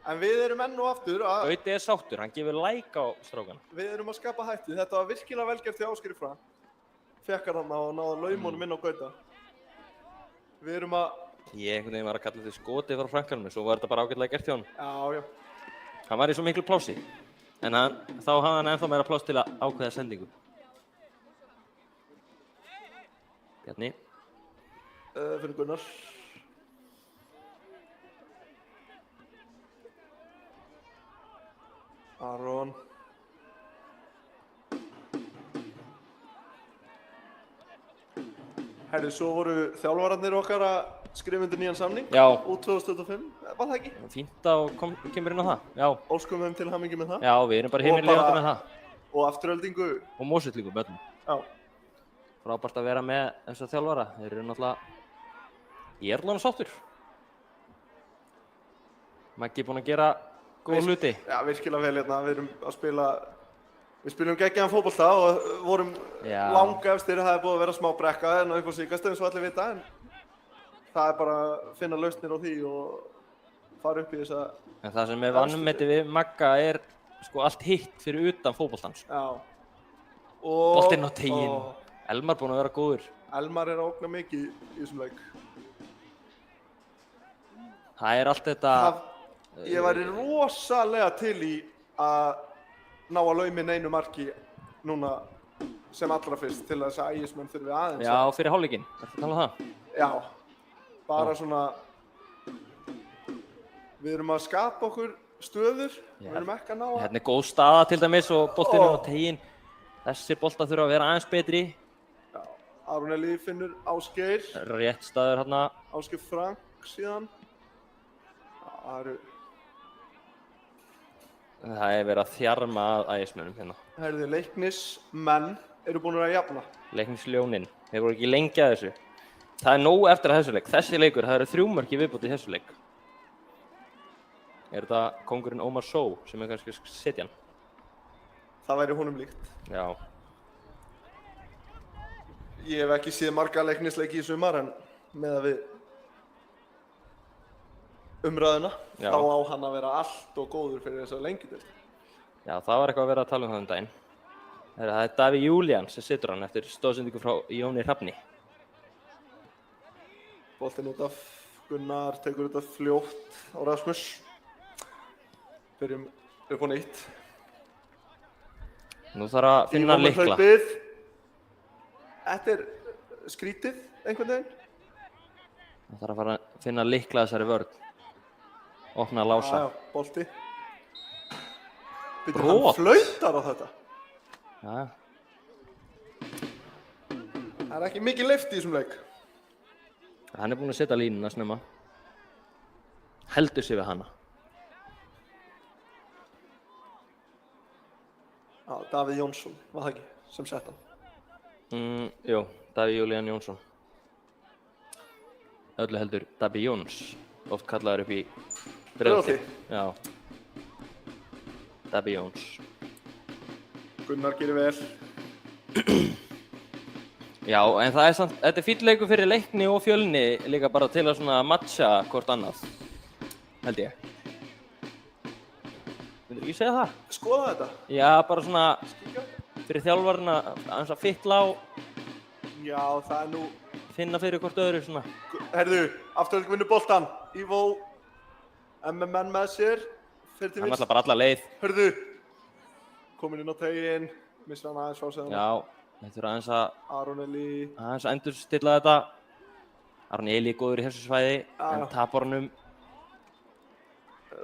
En við erum enn og aftur að... Gauti er sáttur, hann gefur like á strákana. Við erum að skapa hættu. Þetta var virkilega velgert hjá Ásgeiri Frank. Fekkar hann og náði laumunum inn á Gauta. Við erum að... Ég einhvern veginn var að kalla þetta skotið frá Frankanum, svo var þetta bara ágætlega gert hjá hann. Já. Hann var í svo miklu plássi, en þá hafði hann ennþá meira pláss til að ákveða sendingu. Bjarni. Fyrir Gunnar. Aron. Herri, svo voru þjálfararnir okkar að skrifa undir nýjan samning. Já. Út 2025, var það ekki? Fínt að kemur inn á það, já. Óskum þeim til hamingju með það. Já, við erum bara himinlifandi með það. Og afturöldingu. Og Mosfellingu með öllum. Já. Frábært að vera með þessa þjálfara. Þeir eru náttúrulega... Ég er alveg sáttur. Maggi búinn að gera góða hluti. Já, virkilega vel hérna. Við erum að spila... Við spilum geggjaðan fótbolta og vorum langa efstir. Það er búið að vera smá brekka en upp á síkast eins og allir vita. En það er bara að finna lausnir á því og fara upp í þessa... En það sem er vanmeti við Magga er sko allt hitt fyrir utan fótboltans. Já. Boltinn á teginn. Elmar búinn að vera góður. Elmar er að ógna mikið í þessum leik. Það er allt þetta... Ég væri rosalega til í að ná að lauminn einu marki núna sem allra fyrst til þess að ægismenn þurfi aðeins. Já, fyrir hálfleikinn. Ertu að tala um það? Já. Bara svona... Við erum að skapa okkur stöður. Við erum ekki að ná að... Hérna er góð staða til dæmis og boltinn á teginn. Þessir boltar þurfa að vera aðeins betri. Já. Aron Eli finnur Ásgeir. Rétt staður hérna. Ásgeir Frank síðan. Það eru... Það er verið að þjarma að ægismönnum hérna. Herðu, Leiknismenn eru búin að jafna. Leiknisljónin. Þeir voru ekki lengi að þessu. Það er nóg eftir að þessu leik. Þessi leikur, það eru 3 mörk í viðbót í þessu leik. Er þetta kóngurinn Ómar Só sem er kannski setjan? Það væri honum líkt. Já. Ég hef ekki séð marga Leiknisleiki í sumar en með að við umræðuna, þá á hann að vera allt og góður fyrir þessa lengjudeild. Já, það var eitthvað að vera að tala um það um daginn. Það er Davíð Júlían sem situr hann eftir stóðsendingu frá Jóni Hrafni. Boltinn út af Gunnar, tekur þetta fljótt á Rasmus. Byrjum upp á nýtt. Nú þarf að finna lykla. Þetta er skrítið einhvern veginn. Það þarf að fara að finna lykla þessari vörn. Opna lása. Já, bolti. Hann flautar á þetta. Já. Það er ekki mikið leyft í þessum leik. Hann er búinn að setja línuna snemma. Heldur sig við hana. Já, Davíð Jónsson, var það ekki, sem sett hann? Jú, Davíð Júlían Jónsson. Öllu heldur Davíð Jóns. Oft kallaður upp í Breiðholti. Já. Davíð Jóns. Gunnar gerir vel. Já, en það er samt, þetta er fínn leikur fyrir Leikni og Fjölni líka bara til að svona matcha hvort annað, held ég. Myndirðu ekki segja það? Skoða þetta? Já, bara svona fyrir þjálfarna aðeins að fytla á. Já, það er nú... Finna fyrir hvort öðru svona. Herðu, afturölding vinnur boltan. Ívo, MMN með sér. Hann ætla bara alla leið. Herðu, komin inn á teginn. Missir hann aðeins frá sig. Já, þetta er aðeins að... Aron Eli. Aðeins að endurstilla þetta. Aron Eli er góður í þessu svæði, en tapar hann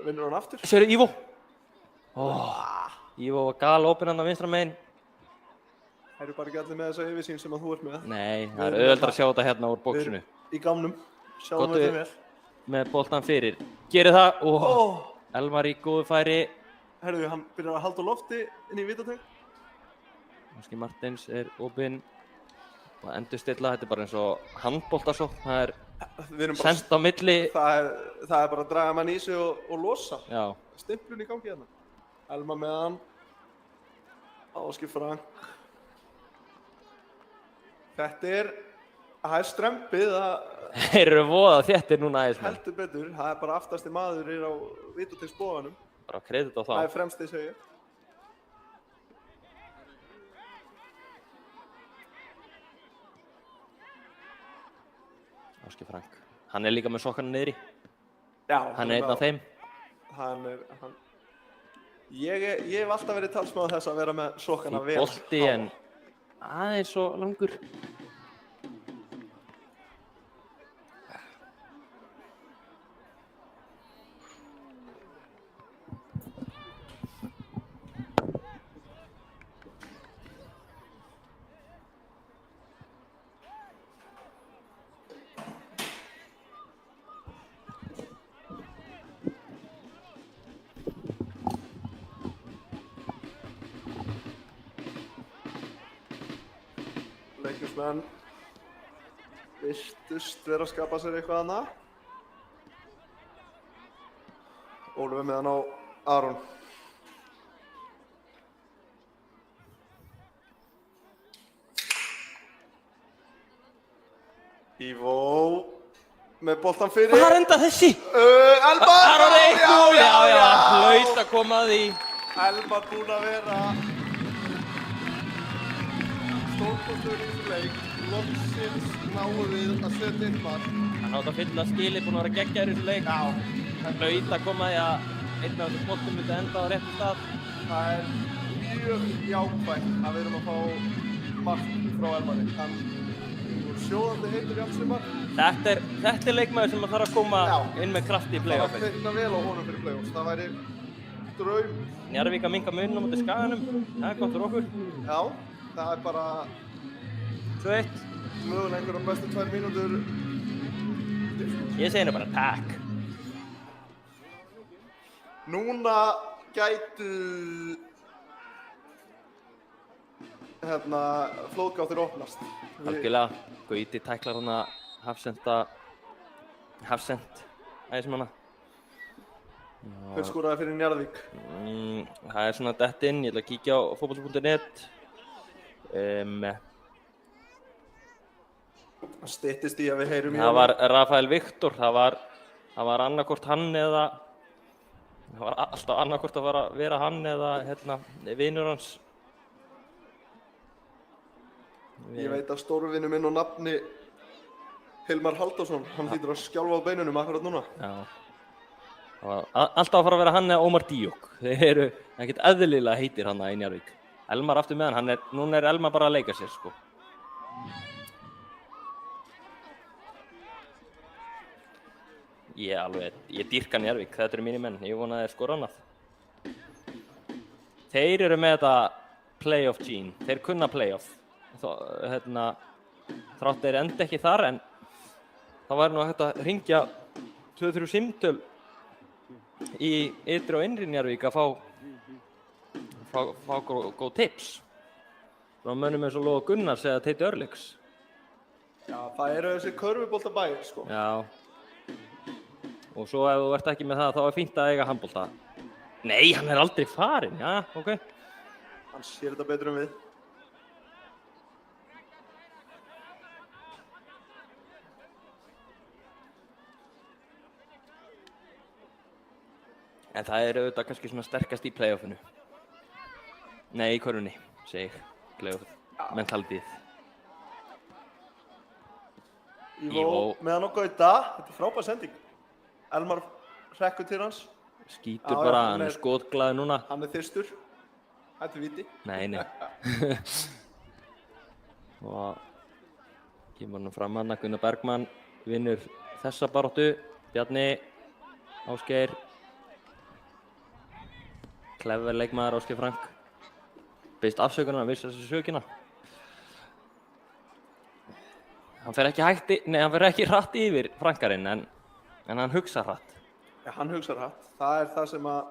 vinnur hann aftur. Sérðu Ívo? Ívo var galopinn hann á vinstra megin. Það eru bara ekki allir með þessa yfirsýn sem að þú ert með. Nei, það er auðveldara að sjá þetta hérna úr bóksinu. Í gamnum, sjáum við þetta vel. Með boltan fyrir. Gerir það. Elmar í góðu færi. Herðu, hann byrjar að halda á lofti inn í vítateig. Máski Martins er opinn. Og endurstilla, þetta er bara eins og handboltasókn. Það er sent á milli. Það er bara að draga mann í sig og losa. Já. Stimplun í gangi hérna. Elmar með hann. Ásgeir Frank. Það er strempið að... Þeir eru voða þéttir núna ægismenn. Heldur betur, það er bara aftasti maður á vítateigsboganum. Bara kredit á það. Það er fremst í segju. Ásgeir Frank. Hann er líka með sokkana niðri. Já. Hann er einn af þeim. Ég hef alltaf verið talsmaður þess að vera með sokkana vel. Í bolti en aðeins svo langur. Leiknismenn virtust vera að skapa sér eitthvað annað. Ólafur með hann á Aron. Ívo með boltan fyrir. Hvað enda þessi? Elmar! Aron 1-0, já, hlaut að koma að því. Elmar búinn að vera stórkostlegur í þessum leik. Loksins náum við að setja inn mark. Hann átti að fylla skilið, búinn að vera geggjaður í þessum leik. Já. Hlaut að koma að því að einn af þessum boltum myndi enda á réttum stað. Það er mjög jákvætt að við erum að fá mark frá Elmari. Hann er sjóðandi heitur í allt sumar. Þetta er leikmaður sem þarf að koma inn með krafti í play-offi. Það var kveikna vel á honum fyrir play-offs. Það væri draum. Njarðvík að minnka muninn á móti Skaganum. Það er gott fyrir okkur. Já, það er bara 2-1. mögulega einhverjum bestu 2 mínútur. Ég segi henni bara takk. Núna gætu flóðgáttir opnast. Algjörlega. Gauti tæklar hana Hafsend ægismanna. Hver skoraði fyrir Njarðvík? Það er svona dett inn, ég ætla að kíkja á fótbolti.net. Það styttist í að við heyrum Það var Rafael Viktor, það var annarkvort hann eða það var alltaf annarkvort að vera hann eða vinur hans. Ég veit að stórvinur minn og nafni Hilmar Halldórsson, hann hlýtur að skjálfa á beinunum akkurat núna. Já. Það var alltaf að fara að vera hann eða Ómar Díok. Þeir eru ekkert eðlilega heitir hann í Njarðvík. Elmar aftur með hann, núna er Elmar bara að leika sér sko. Ég dýrka Njarðvík, þetta eru mínir menn, ég vona að þeir skora annað. Þeir eru með þetta playoff gene, þeir kunna playoff. Þrátt þeir enda ekki þar en það væri nú hægt að hringja 2-3 símtöl í ytri og innri Njarðvík að fá góð tips. Frá mönnum eins og Lóa Gunnars eða Teiti Örlygs. Já, það eru þessi körfuboltabæir sko. Já. Og svo ef þú ert ekki með það, þá er fínt að eiga handbolta. Nei, hann er aldrei farinn, já, ok. Hann sér þetta betur en við. En það er auðvitað kannski svona sterkast í play-offinu. Nei, í körfunni, segi ég. Play-offið, mentalitíð. Ívo með hann og Gauta, þetta er frábær sending. Elmar hrekkur til hans. Skítur bara, hann er skotglaður núna. Hann er þyrstur. Þetta er viti. Nei. Og kemur hann fram hann að Gunnar Bergmann vinnur þessa baráttu. Bjarni, Ásgeir, Clever leikmaður Ásgeir Frank. Beðist afsökunar, vissi þessu sökina. Hann fer ekki hratt yfir Frankarinn, en hann hugsar hratt. Já, hann hugsar hratt. Það er það sem að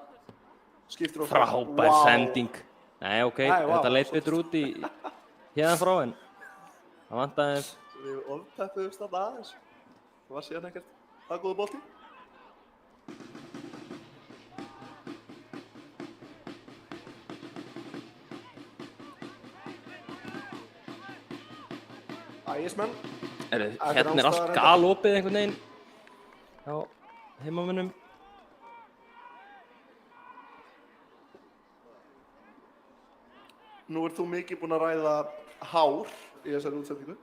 skiptir okkur. Frábær sending. Nei, ok, þetta leit betur út í hérðan frá, en það vantaði aðeins. Við ofpeppuðumst þarna aðeins. Það var síðan ekkert það góður bolti. Ægismenn. Hérna allt galopið einhvern veginn hjá heimamönnum. Nú ert þú mikið búinn að ræða hár í þessari útsendingu.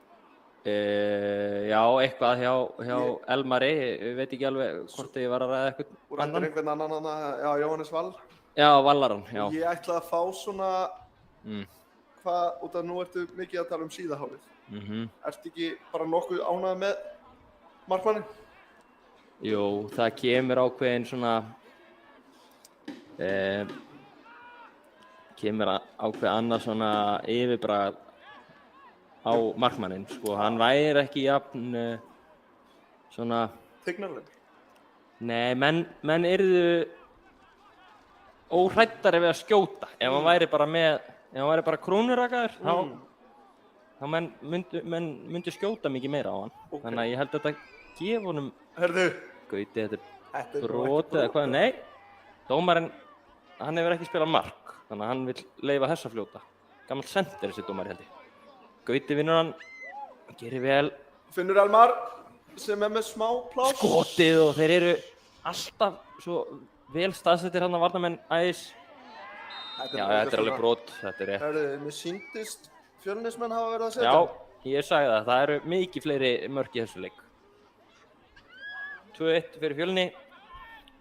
Já, eitthvað hjá Elmari, ég veit ekki alveg hvort ég var að ræða eitthvað annan. Þú rættir einhvern annan, já, Jóhannes Vall. Já, Vallarann, já. Ég ætla að fá svona, út af nú ertu mikið að tala síðahárið. Ertu ekki bara nokkuð ánægður með markmanninn? Jú, það kemur ákveðin svona, kemur ákveð annað svona yfirbragð á markmanninn, sko. Hann væri ekki jafn svona... Tignarlegur? Nei, menn yrðu óhræddari við að skjóta. Ef hann væri bara krúnurakaður, þá menn myndu skjóta mikið meira á hann. Okay. Þannig að ég held að þetta gefa honum... Hörðu! Gauti, þetta er brotið eða hvað? Nei, dómarinn, hann hefur ekki spilað mark. Þannig að hann vill leyfa þess að fljóta. Gamall center þessi dómari held ég. Gauti vinnur hann, gerir vel. Finnur Elmar, sem með smá pláss. Skotið og þeir eru alltaf svo vel staðsettir hann að varnarmenn Ægis. Já, þetta er alveg brot, þetta er rétt. Hörðu, mér sýndist Fjölnismenn hafa verið að setja. Já, ég sagði það. Það eru mikið fleiri mörk í þessu leik. 2-1 fyrir Fjölni.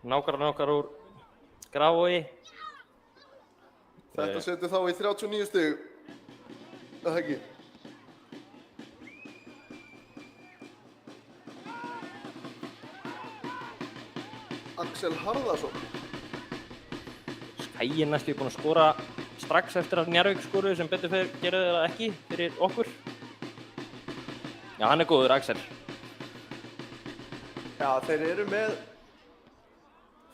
Nágrannar okkar úr Grafarvogi. Þetta setur þá í 39 stig. Það ekki. Axel Harðarsson. Skæin næstu búinn að skora strax eftir að Njarðvík skoruðu, sem betur fyrir gerðu það ekki fyrir okkur. Já, hann er góður, Axel. Já, þeir eru með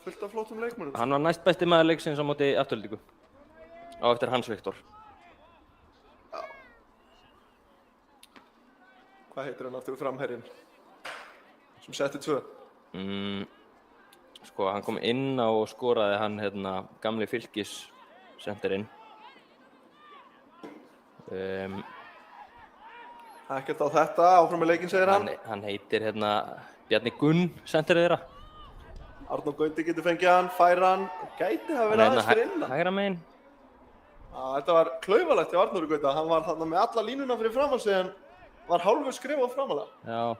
fullt af flottum leikmönnum. Hann var næst besti maður leiksins á móti Aftureldingu. Á eftir Hans Viktor. Já. Hvað heitir hann aftur framherjinn? Sem setti 2. Sko, hann kom inn á og skoraði hann gamli Fylkis senterinn. Ekkert á þetta, áfram með leikinn segir hann. Hann heitir Bjarni Gunn, senterið þeirra. Arnór Gauti getur fengið hann, færa hann, gæti hafa verið aðeins fyrir innan. Hægra megin. Þetta var klaufalegt hjá Arnóri Gauta, hann var þarna með alla línuna fyrir fram sig en var hálfur skrifað framalega. Já.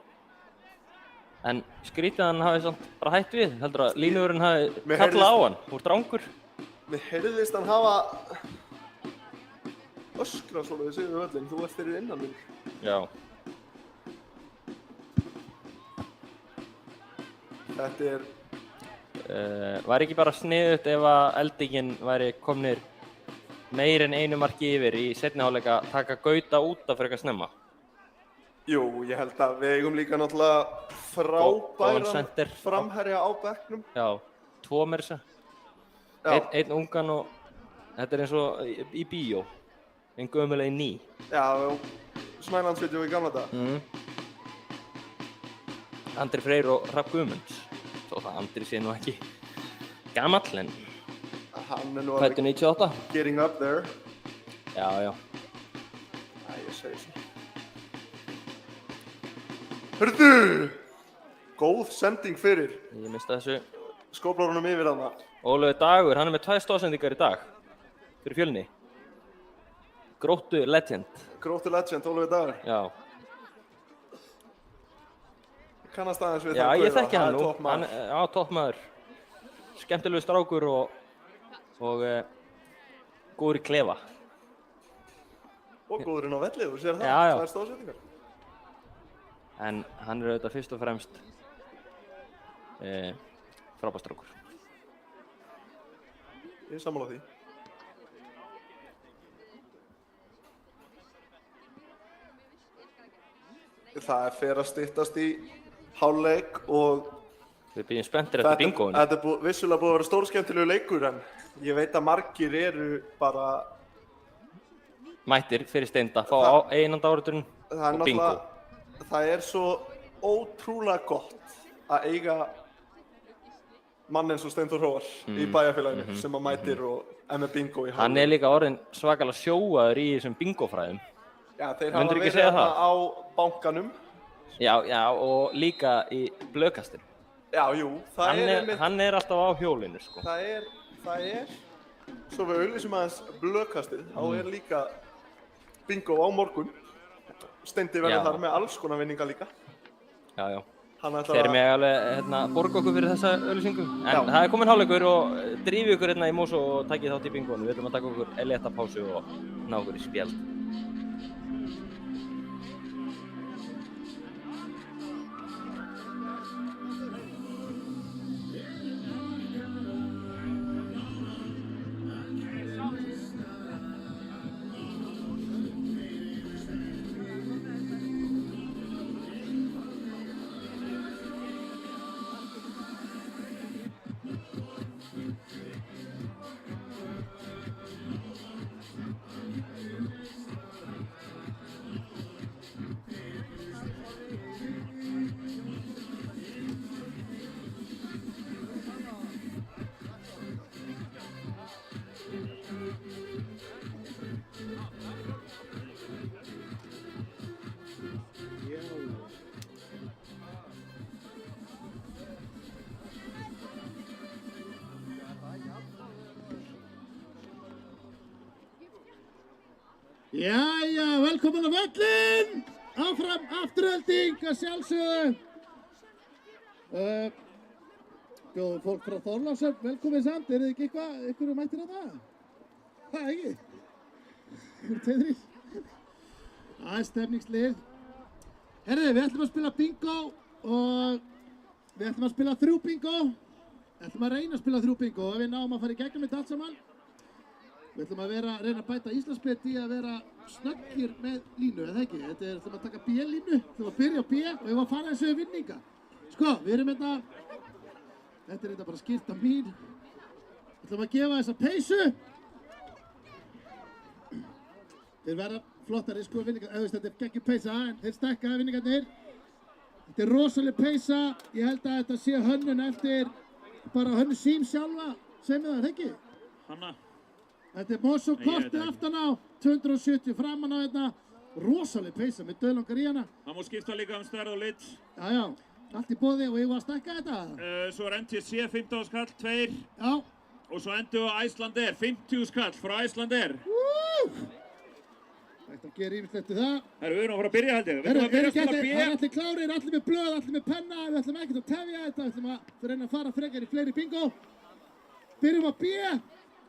En skrítið hann hafi samt bara hætt við, heldur að línuvörðurinn hafi kallað á hann, úr drangur. Mér heyrðist hann hafa öskrað svolítið sig við völlinn, þú ert fyrir innan minn. Já. Þetta er... Væri ekki bara sniðugt ef að Eldinginn væri komnir meir en einu marki yfir í seinni hálfleik að taka Gauta út af frekar snemma? Jú, ég held að við eigum líka náttúrulega frábæran framherja á bekknum. Já, 2 meira þess að. Einn ungan og þetta er eins og í bíó. En gömulega í ný. Já, Snælandsvídeó í gamla daga. Andri Freyr og Hrafn Guðmunds. Þó það Andri sé nú ekki gamall, en hann er nú fæddur 98. Getting up there. Já, já. Æ, ég segi svo. Hörðu! Góð sending fyrir. Ég mista þessu. Skóplar honum yfir hana. Ólafur Dagur, hann er með 2 stoðsendingar í dag. Fyrir Fjölni. Gróttu legend. Gróttu legend, Ólafur Dagur. Já. Kannast aðeins við það. Já, ég þekki hann nú. Toppmaður. Já, toppmaður. Skemmtilegur strákur og góður í klefa. Og góður inn á velli, þú sér það. Já, já. Það er stóðsendingar. En hann er auðvitað fyrst og fremst frábær strákur. Ég er sammála því. Það fer að styttast í hálfleik og við bíðum spenntir eftir bingóinu. Þetta er vissulega búið að vera stórskemmtilegu leikur en ég veit að margir eru bara mættir fyrir Steinda, fá einanda áriðurinn og bingo. Það er svo ótrúlega gott að eiga mann eins og Steinþór Hróar í bæjarfélaginu sem að mætir og með bingo í hálfleik. Hann er líka orðinn svakalega sjóaður í þessum bingofræðum. Já, þeir hafa verið hérna á bankanum. Já, og líka í blöðkastinu. Já, jú, hann er alltaf á hjólinu, sko. Það er, svo við auglýsum aðeins blöðkastið, þá er líka bingo á morgun. Steindi verður þar með alls konar vinninga líka. Já. Þeir með alveg borga okkur fyrir þessa auglýsingu. En það er komin hálfleikur og drífi ykkur hérna í Mosó og takið þátt í bingónu. Við ætlum að taka okkur létta pásu og ná okkur í spjald. Jæja, velkomin á völlinn! Áfram afturölding að sjálfsögðu. Bjóðum fólk frá Þorlákshöfn, velkomin samt. Þið ekki ykkur mættir á það? Það ekki? Tveir. Það er stemningslið. Herðu, við ætlum að spila bingo og við ætlum að spila 3 bingo. Við ætlum að reyna að spila 3 bingo og við náum að fara í gegnum þetta allt saman. Við ætlum að reyna að bæta Íslandsmet í að vera snöggir með línu, eða ekki? Við ætlum að taka B-línu, við ætlum að byrja á B og við ætlum að fara þessu við vinninga. Sko, við erum þetta er þetta bara skyrta mín. Við ætlum að gefa þessa peysu. Þeir verða flottari, sko, vinningar, þetta er geggjum peysa, en þeir stekka vinningarnir. Þetta er rosaleg peysa, ég held að þetta sé hönnun eftir bara hönnun Sím sjálfa, segjum við það, ekki? Hanna. Þetta er Mosó kortið aftan á, 270 framan á þetta, rosaleg peysa með döðlangar í hana. Það má skipta líka stærð og lit. Já, allt í boði og ég var að stekka þetta. Svo er NTC 15 skall, 2. Já. Og svo endur á Icelandair, 50 skall frá Icelandair. Þetta gerir yfirleitt til það. Við erum að fara að byrja held ég. Við erum að byrja að spila B. Það er allir klárir, allir með blöð, allir með penna, við ætlum ekkert að tefja þetta, við ætlum að reyna að fara frekar í fleiri bingo. Byrjum á B.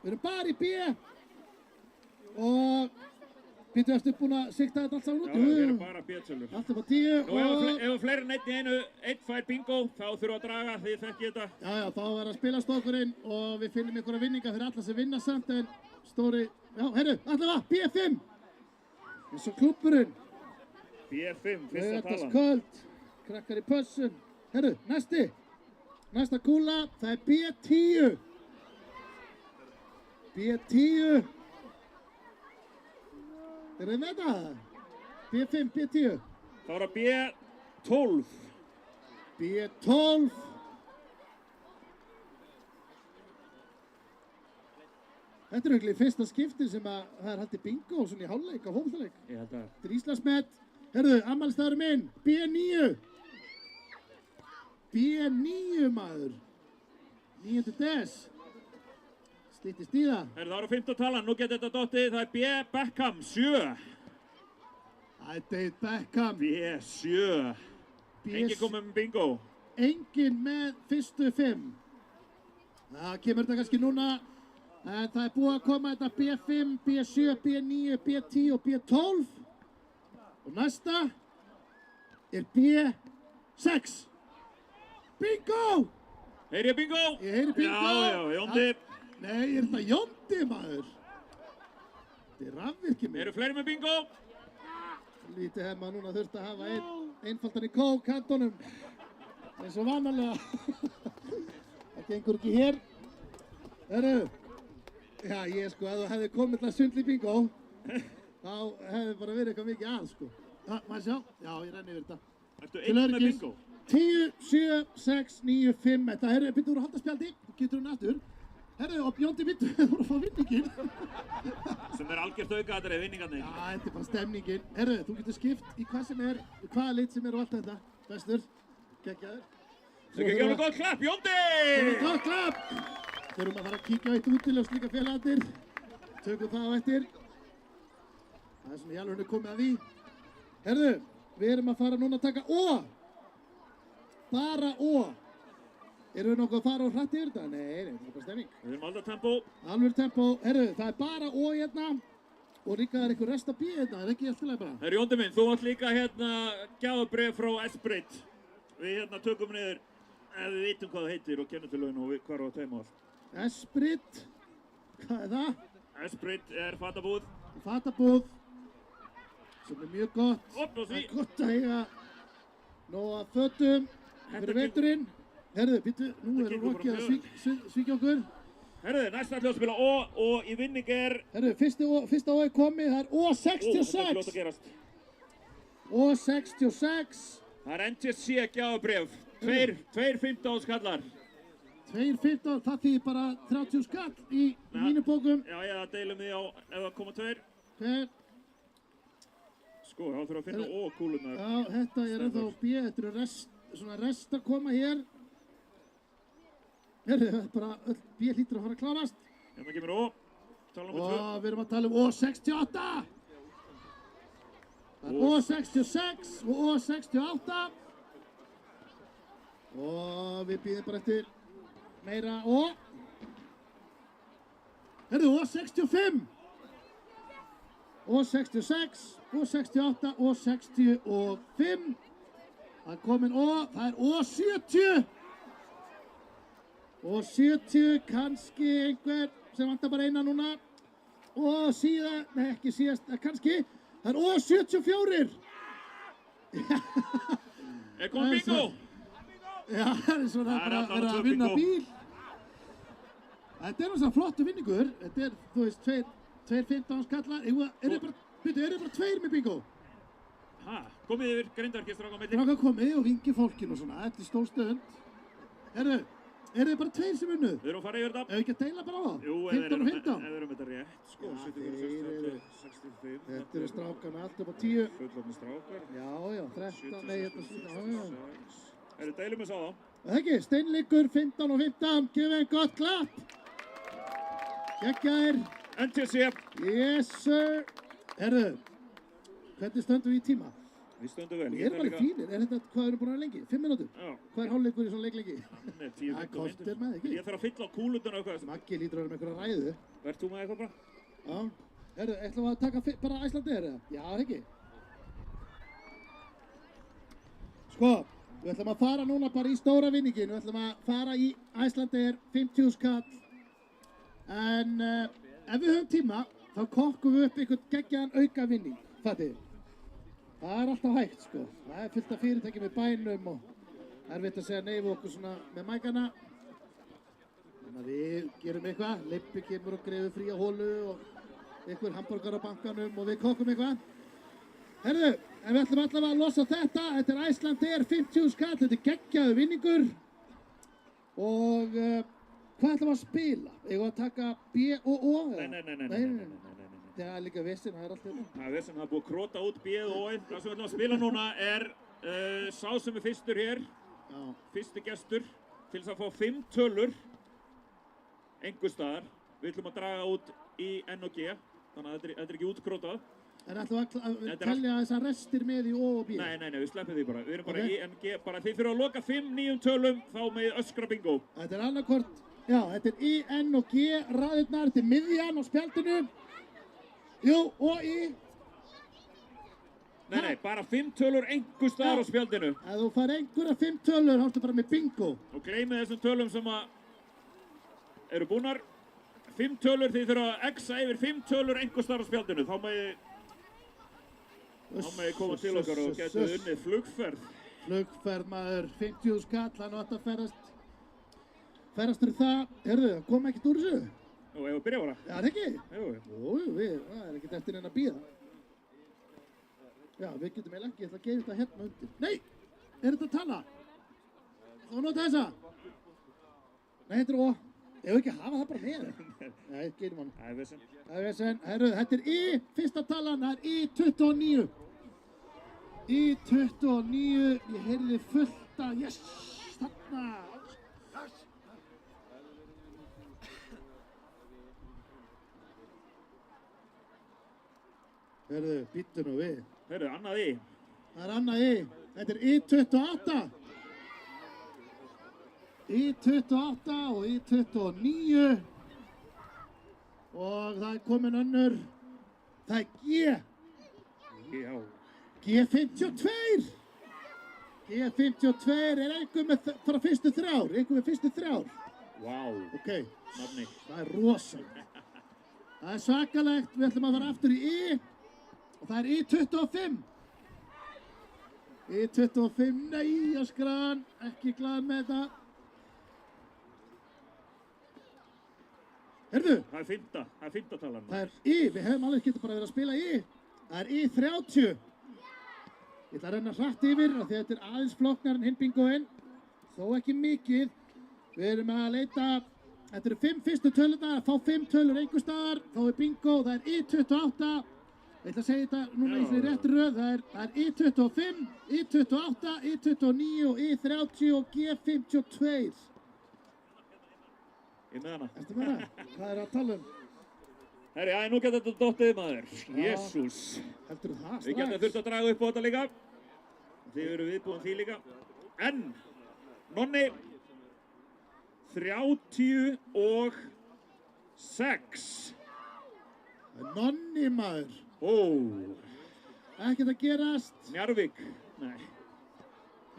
Við erum bara í B og býtum eftir búin að sigta þetta allt saman út. Já, við erum bara B-tölur. Allt upp á 10 og... Ef fleiri en einn í einu, einn fær bingo, þá þurfum við að draga, þið þekki þetta. Já, þá er að spila stokkurinn og við finnum einhverja vinninga fyrir alla sem vinna samt en stóri... Já, heyrðu, allavega, B5! Eins og klúbburinn. B5, fyrsta talan. Köld, krakkar í pössun. Heyrðu, næsta kúla, það er B10. B10. Er þið með það? B5, B10. Þá er það B12. B12. Þetta er auðvitað fyrsta skipti sem að það er haldið bingo og svona í hálfleik á fótboltaleik. Ég held að. Þetta er Íslandsmet. Herðu, afmælisdagurinn minn, B9. B9 maður. 9. des. Stýttist í það. Það eru 15 talan, nú getur þetta dottið, það er B. Beckham, 7. Það er David Beckham. B7. Engin komið með bingo. Engin með fyrstu 5. Það kemur þetta kannski núna. En það er búið að koma þetta B5, B7, B9, B10 og B12. Og næsta er B6. Bingo! Heyri ég bingo? Ég heyri bingo. Já, Jóndi. Nei, þetta Jóndi, maður? Þetta rafvirkið mér. Eru fleiri með bingo? Lítið hefma núna þurft að hafa einfaldan í kókkantunum. Eins og vanalega. Það gengur ekki hér. Herru. Já, ég sko, ef þú hefði komið til að sundla í bingo, þá hefði bara verið eitthvað mikið að, sko. Maður sjá? Já, ég renni yfir þetta. Ertu einn með bingo? 10, 7, 6, 9, 5. Þetta, herru, byrju úr að halda spjaldi. Getur hún aftur. Herru, og Jóndi Bittu voru að fá vinninginn. Sem algjört aukaatriði, vinningarnir. Já, þetta bara stemningin. Herru, þú getur skipt í hvað sem hvaða lit sem og allt þetta. Bestur, geggjaður. Þú getur alveg gott klapp, Jóndi! Gott klapp! Þurfum að fara að kíkja á eitt útiljós líka félagarnir. Tökum það á eftir. Það svona í alveg komið að því. Herru, við erum að fara núna að taka Ó. Bara Ó. Erum við nokkuð að fara og hratt yfir þetta? Nei, þetta er bara stemming. Við erum alltaf tempó. Alveg tempó. Herru, það er bara Ó hérna. Og líka er eitthvað resta B hérna, er ekki alltaf bara? Herru Jóndi minn, þú átt líka hérna gjafabréf frá Esprit. Við tökum niður, ef við vitum hvað það heitir og kennitölun og hvað er á teima allt. Esprit. Hvað er það? Esprit er fatabúð. Fatabúð. Sem er mjög gott. Opp og Það því. er gott að eiga nóg af fötum fyrir veturinn. Herðu, býttu, nú erum við ekki að svíkja okkur. Herðu, næsta ætlum við að spila Ó og í vinning er... Herðu, fyrsta Ó er komið, það er Ó, þetta er fljótt Ó66. að gerast. Ó66. Það er NTSC gjafabréf. Tveir 15 skallar. 2,15, það þýðir bara 30 skall í mínu bókum. Já, það deilum við á ef það koma tveir. Hver? Sko, þá þurfum við að finna Ó-kúlunar. Já, þetta er ennþá B, þetta eru svona rest að koma hér. Herðu, það er bara öll B hlýtur að fara að klárast. Hérna kemur Ó. Tala um Og við erum að tala um Ó68. Það er Ó66 og Ó68. Og við býðum bara eftir meira Ó. Herðu, Ó65. Ó66, Ó68, Ó65. Það er komin Ó, það er Ó70. Ó70, kannski einhver sem vantar bara eina núna. Og síðan, nei ekki síðast, kannski. Það er Ó74. Er komið bingo? Já, það er svona bara að vera að vinna bíl. Þetta er náttúrulega flottu vinningur. Þetta er, þú veist, tveir 15 skallar. Eru bara tveir með bingo? Hæ, komið yfir Grindavík strákar á milli. Strákar komið og vingi fólkinu og svona. Þetta er stór stönd. Eru þið bara tveir sem unnuð? Við erum að fara yfir þetta. Ef ekki að deila bara á það? Jú, 15 og 15? Ef við erum þetta rétt, sko. 65. Þetta eru strákarna allt upp á 10. Fullorðnir strákar. Já, 13, nei, þetta Eru deilum við sá þá? Það ekki, Steinleikur, 15 og 15, gefið einn gott klapp. Geggjaðir. NTSC. Yes, sir. Herðu, hvernig stöndum við í tíma? Við stöndum vel. Við erum alveg fínir. Er þetta, hvað erum búin að vera lengi? 5 mínútur? Já. Hvað er hálfleikur í svona leik lengi? Hann er 10 Það er korter með, ekki? Ég þarf að fylla á kúlutuna og eitthvað. Maggi lítur að vera með einhverja ræðu. Verð þú með eitthvað bara? Já. Herðu, ætlum við að taka bara Icelandair eða? Já, ekki? Sko, við ætlum að fara núna bara í stóra vinningin. Við ætlum að fara í Icelandair 50 skall. En ef við höfum tíma, þá kokkum við upp einhvern geggjaðan auka vinning. Fattið? Það er alltaf hægt, sko. Það er fullt af fyrirtæki með bænum og erfitt að segja nei við okkur svona með mækana. Þannig að við gerum eitthvað. Leippi kemur og greiður fría hólu og einhver hambúrgar á bankanum og við kokkum eitthvað. Herðu, en við ætlum allavega að losa þetta. Þetta er Icelandair 50 skall. Þetta er geggjaður vinningur. Og hvað ætlum við að spila? Eigum við að taka B og O? Nei. Það er líka vesen, það er allt þetta. Það er vesen, það er búið að króta út B-ið og O-ið. Það sem við ætlum að spila núna er sá sem er fyrstur hér. Já. Fyrsti gestur til þess að fá 5 tölur einhver staðar. Við ætlum að draga út í N og G, þannig að þetta er ekki útkrótað. En ætlum við að telja þessar restir með í O og B? Nei, við sleppum því bara. Við erum bara í N, G, bara þið fyrir að loka 5 nýjum tölum, þá með öskra bingo. Þetta er annarkvort, já, þetta er I, N og G, raðirnar, þetta er miðjan á spjaldinu. Jú, og í. Nei, bara 5 tölur einhver staðar á spjaldinu. Ef þú fær einhverja 5 tölur, þá ertu bara með bingo. Og gleymið þessum tölum sem eru búnar. 5 tölur, þið þurfa að exa yfir 5 tölur einhvers staðar á spjaldinu. Þá megi koma til okkar og getur unnið flugferð. Flugferð maður, 50 skall, hann átt að ferast fyrir það. Heyrðu, kom ekkert úr þessu? Jú, ef við byrja bara. Já, það ekki? Jú. Það er ekkert eftir henni að bíða. Já, við getum eiginlega ekki, ég ætla að gefa þetta hérna undir. Nei, er þetta að tala? Þá nota þessa. Nei, þetta er ó. Ef við ekki hafa það bara með. Nei, gerum hann. Það er vesen. Það er vesen. Herru, þetta er fyrsta talan, það er I29. I29, ég heyrði fullt að, yes, þarna. Herru, býttu nú við. Herru, annað í. Það er annað I. Þetta er I28. I28 og I29. Og það er komin önnur. Það er G. Já. G52. G52 er einhver með frá fyrstu þrjár. Einhver með fyrstu þrjár. Vá. Ok. Nafni. Það er rosalegt. Það er svakalegt. Við ætlum að fara aftur í I. Og það er I25. I25, nei, öskran, ekki glad með þetta. Herðu, Það er fymta talan. það er I, við hefum alveg getið bara verið að spila I. Það er I30. Ég ætla að renna hratt yfir af því að þetta er aðeins flokknar en hinn bingoinn. Þó ekki mikið. Við erum að leita, þetta eru 5 fyrstu tölurnar, að fá 5 tölur einhver staðar, þá er bingo, það er I28. Ég ætla að segja þetta núna í því réttri röð, það er I25, I28, I29 og I30 og G52. Ég með hana. Ertu með það? Hvað er að tala um? Herri, já, nú getur þetta dottið maður. Jésús. Heldur það Við getum þurft að draga upp á þetta líka. Þið eru viðbúin því líka. En, Nonni, 36. Nonni maður. Ó, Ekkert að gerast. Njarðvík. Nei.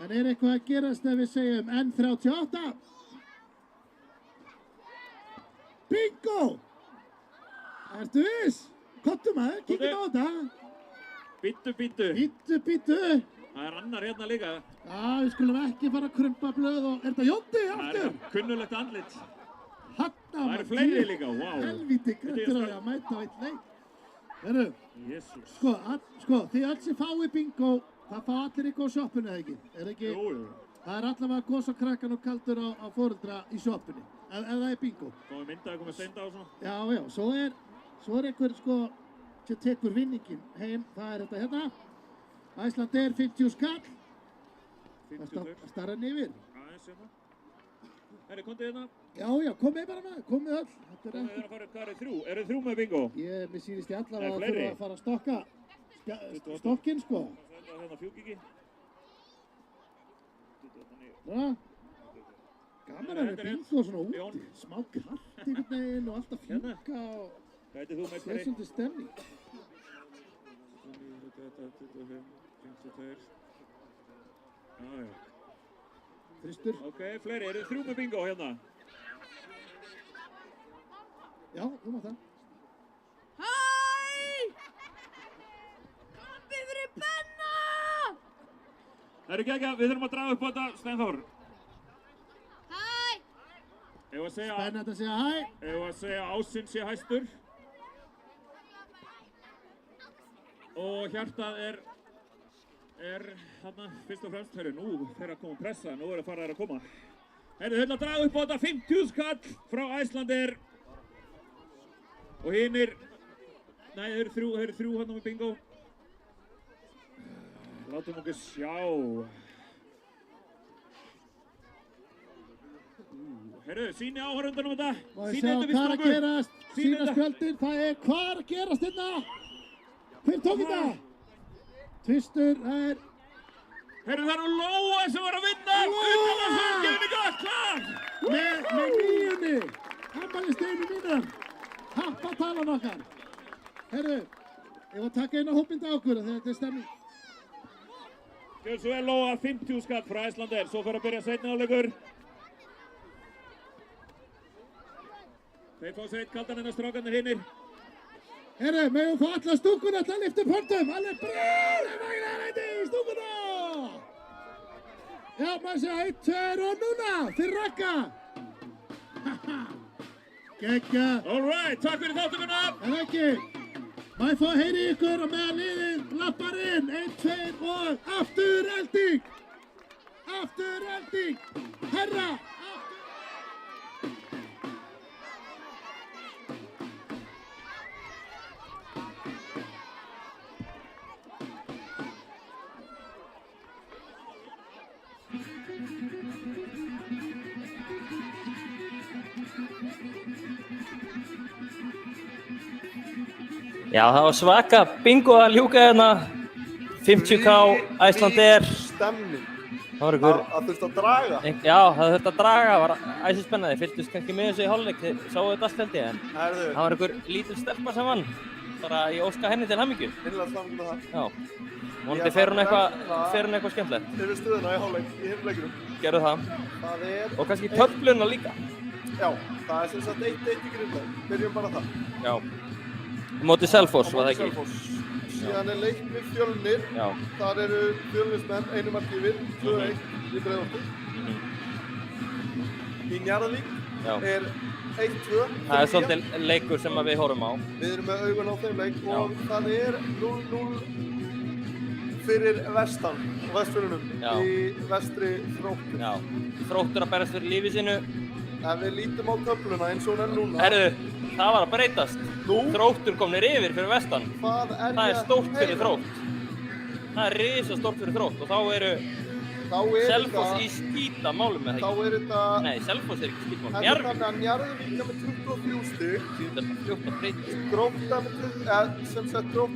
En er eitthvað að gerast ef við segjum N38? Bingo! Ertu viss? Kottu maður, kíkjum á þetta. Bittu. Bítu. Það er annar hérna líka. Já, við skulum ekki fara að krumpa blöð og... Er þetta Jóndi Það aftur? er kunnulegt andlit. Hanna Það eru fleiri líka, vá. Helvíti, grættur að mæta á eitt leik. Herru, Jésús. sko, þið alls sem fáið bingo, það fá allir ykkur á sjoppunni eða ekki? Er ekki? Jú. Það er allavega gos á krakkan og kaldur á foreldra í sjoppunni, ef það er bingo. Komum við myndaði, komum við steinda og svona. Já, svo er einhver sko sem tekur vinningin heim, það er þetta hérna. Æslandeir 50 skall. 50 Það starra yfir. Aðeins hérna. Herri, komdu hérna. Já, komið bara með, komið öll. Þetta er Komið ekki. hérna að fara, hvað eru þrjú? Eru þrjú með bingo? Mér sýnist ég allavega Nei, að fleiri. þurfa að fara að stokka stokkinn sko. Þetta hérna fjúkiki. Já. Gaman að vera bingo svona úti. Smá kart einhvern veginn og alltaf fjúka og Hvað heitir þú það er meistari? svolítið stemning. 25, 52. Já. Þristur. Ok, fleiri, eru þrjú með bingo hérna? Já, þú mátt það. Hæ! Kampið fyrir Benna! Herru, gegga, við þurfum að draga upp á þetta, Steinþór. Hæ! Ef að segja, Spennandi að segja hæ. Ásinn sé hæstur. Og hjartað er hérna fyrst og fremst. Herru, nú fer að koma pressa, nú er að fara að koma. Herru, þau ætla að draga upp á þetta 50 skall frá Æslandeir. Og hinnir, nei, þau eru þrjú hérna með bingo. Látum okkur sjá. Herru, sýni áhörundunum þetta. Má ég Sýni segja þetta við hvað er að strákur. gerast. Sýni Sýna þetta. spjöldin, það er hvað er að gerast hérna. Hver tók þetta? Tvistur, það er Herru, það er nú Lóa sem var að vinna! Lóa! Utanlandsfjölskeiðin gott, klár! með nýjunni. Ammælisteinu mínar. Happatalan okkar. Herru, ég var að taka eina hópinda á okkur þegar þetta er stemning. Gjör svo vel Lóa, 50 skall frá Æslandeir, svo fyrir að byrja seinni áleikur. Þeir fá sér eitt kaldan en að strákarnir hinnir. Herru, megum fá alla stúkuna til að lyfta upp höndum. Alveg brjálega magnaðar hætti í stúkuna. Já, maður sé 1, 2 og núna fyrir Ragga. Gekka. All right, takk fyrir þáttökuna. En ekki. Maður fá að heyri ykkur og meðan liðin lappar inn. 1, 2 og afturelding. Afturelding. Herra. Já, það var svaka bingo að ljúka hérna. 50k, Icelandair. Stemning. Það var ykkur... Það þurfti að draga. Já, það þurfti að draga. Það var æsir spennandi. Fylgdust kannski með þessu í hálfleik. Þið sáu þetta allt held ég, en það var ykkur lítil stelpa sem vann. Bara ég óska henni til hamingju. Innlega saman með það. Já. Vonandi fer hún eitthvað skemmtilegt. Yfir stöðuna í hálfleik, í heimleikunum. Gerðu það. Það er... Og kannski töfluna líka. Já, það er sem sagt 1-1 í Grindavík. Byrjum bara það. Já. Móti Selfoss, var það ekki? Selfoss. Síðan er Leiknir Fjölnir. Já. Þar eru Fjölnismenn, einu mark yfir, 2-1 í Breiðholti. Í Njarðvík er 1-2. Það er svolítið leikur sem við horfum á. Við erum með augun á þeim leik og það er 0-0 fyrir vestan, Vestfjörðunum, í vestri Þróttur. Já, Þróttur að berast fyrir lífi sínu. Ef við lítum á töfluna eins og hún er núna. Herðu, það var að breytast. Þróttur komnir yfir fyrir vestan. Það er stórt fyrir Þrótt. Það er risastórt fyrir Þrótt og þá eru Selfoss í skýta málum með það ekki. Þá er þetta... Nei, Selfoss er ekki skýta málum. Njarðvík. Þannig að Njarðvík með 23 stig. Þetta er fljótt að breytast. Grótta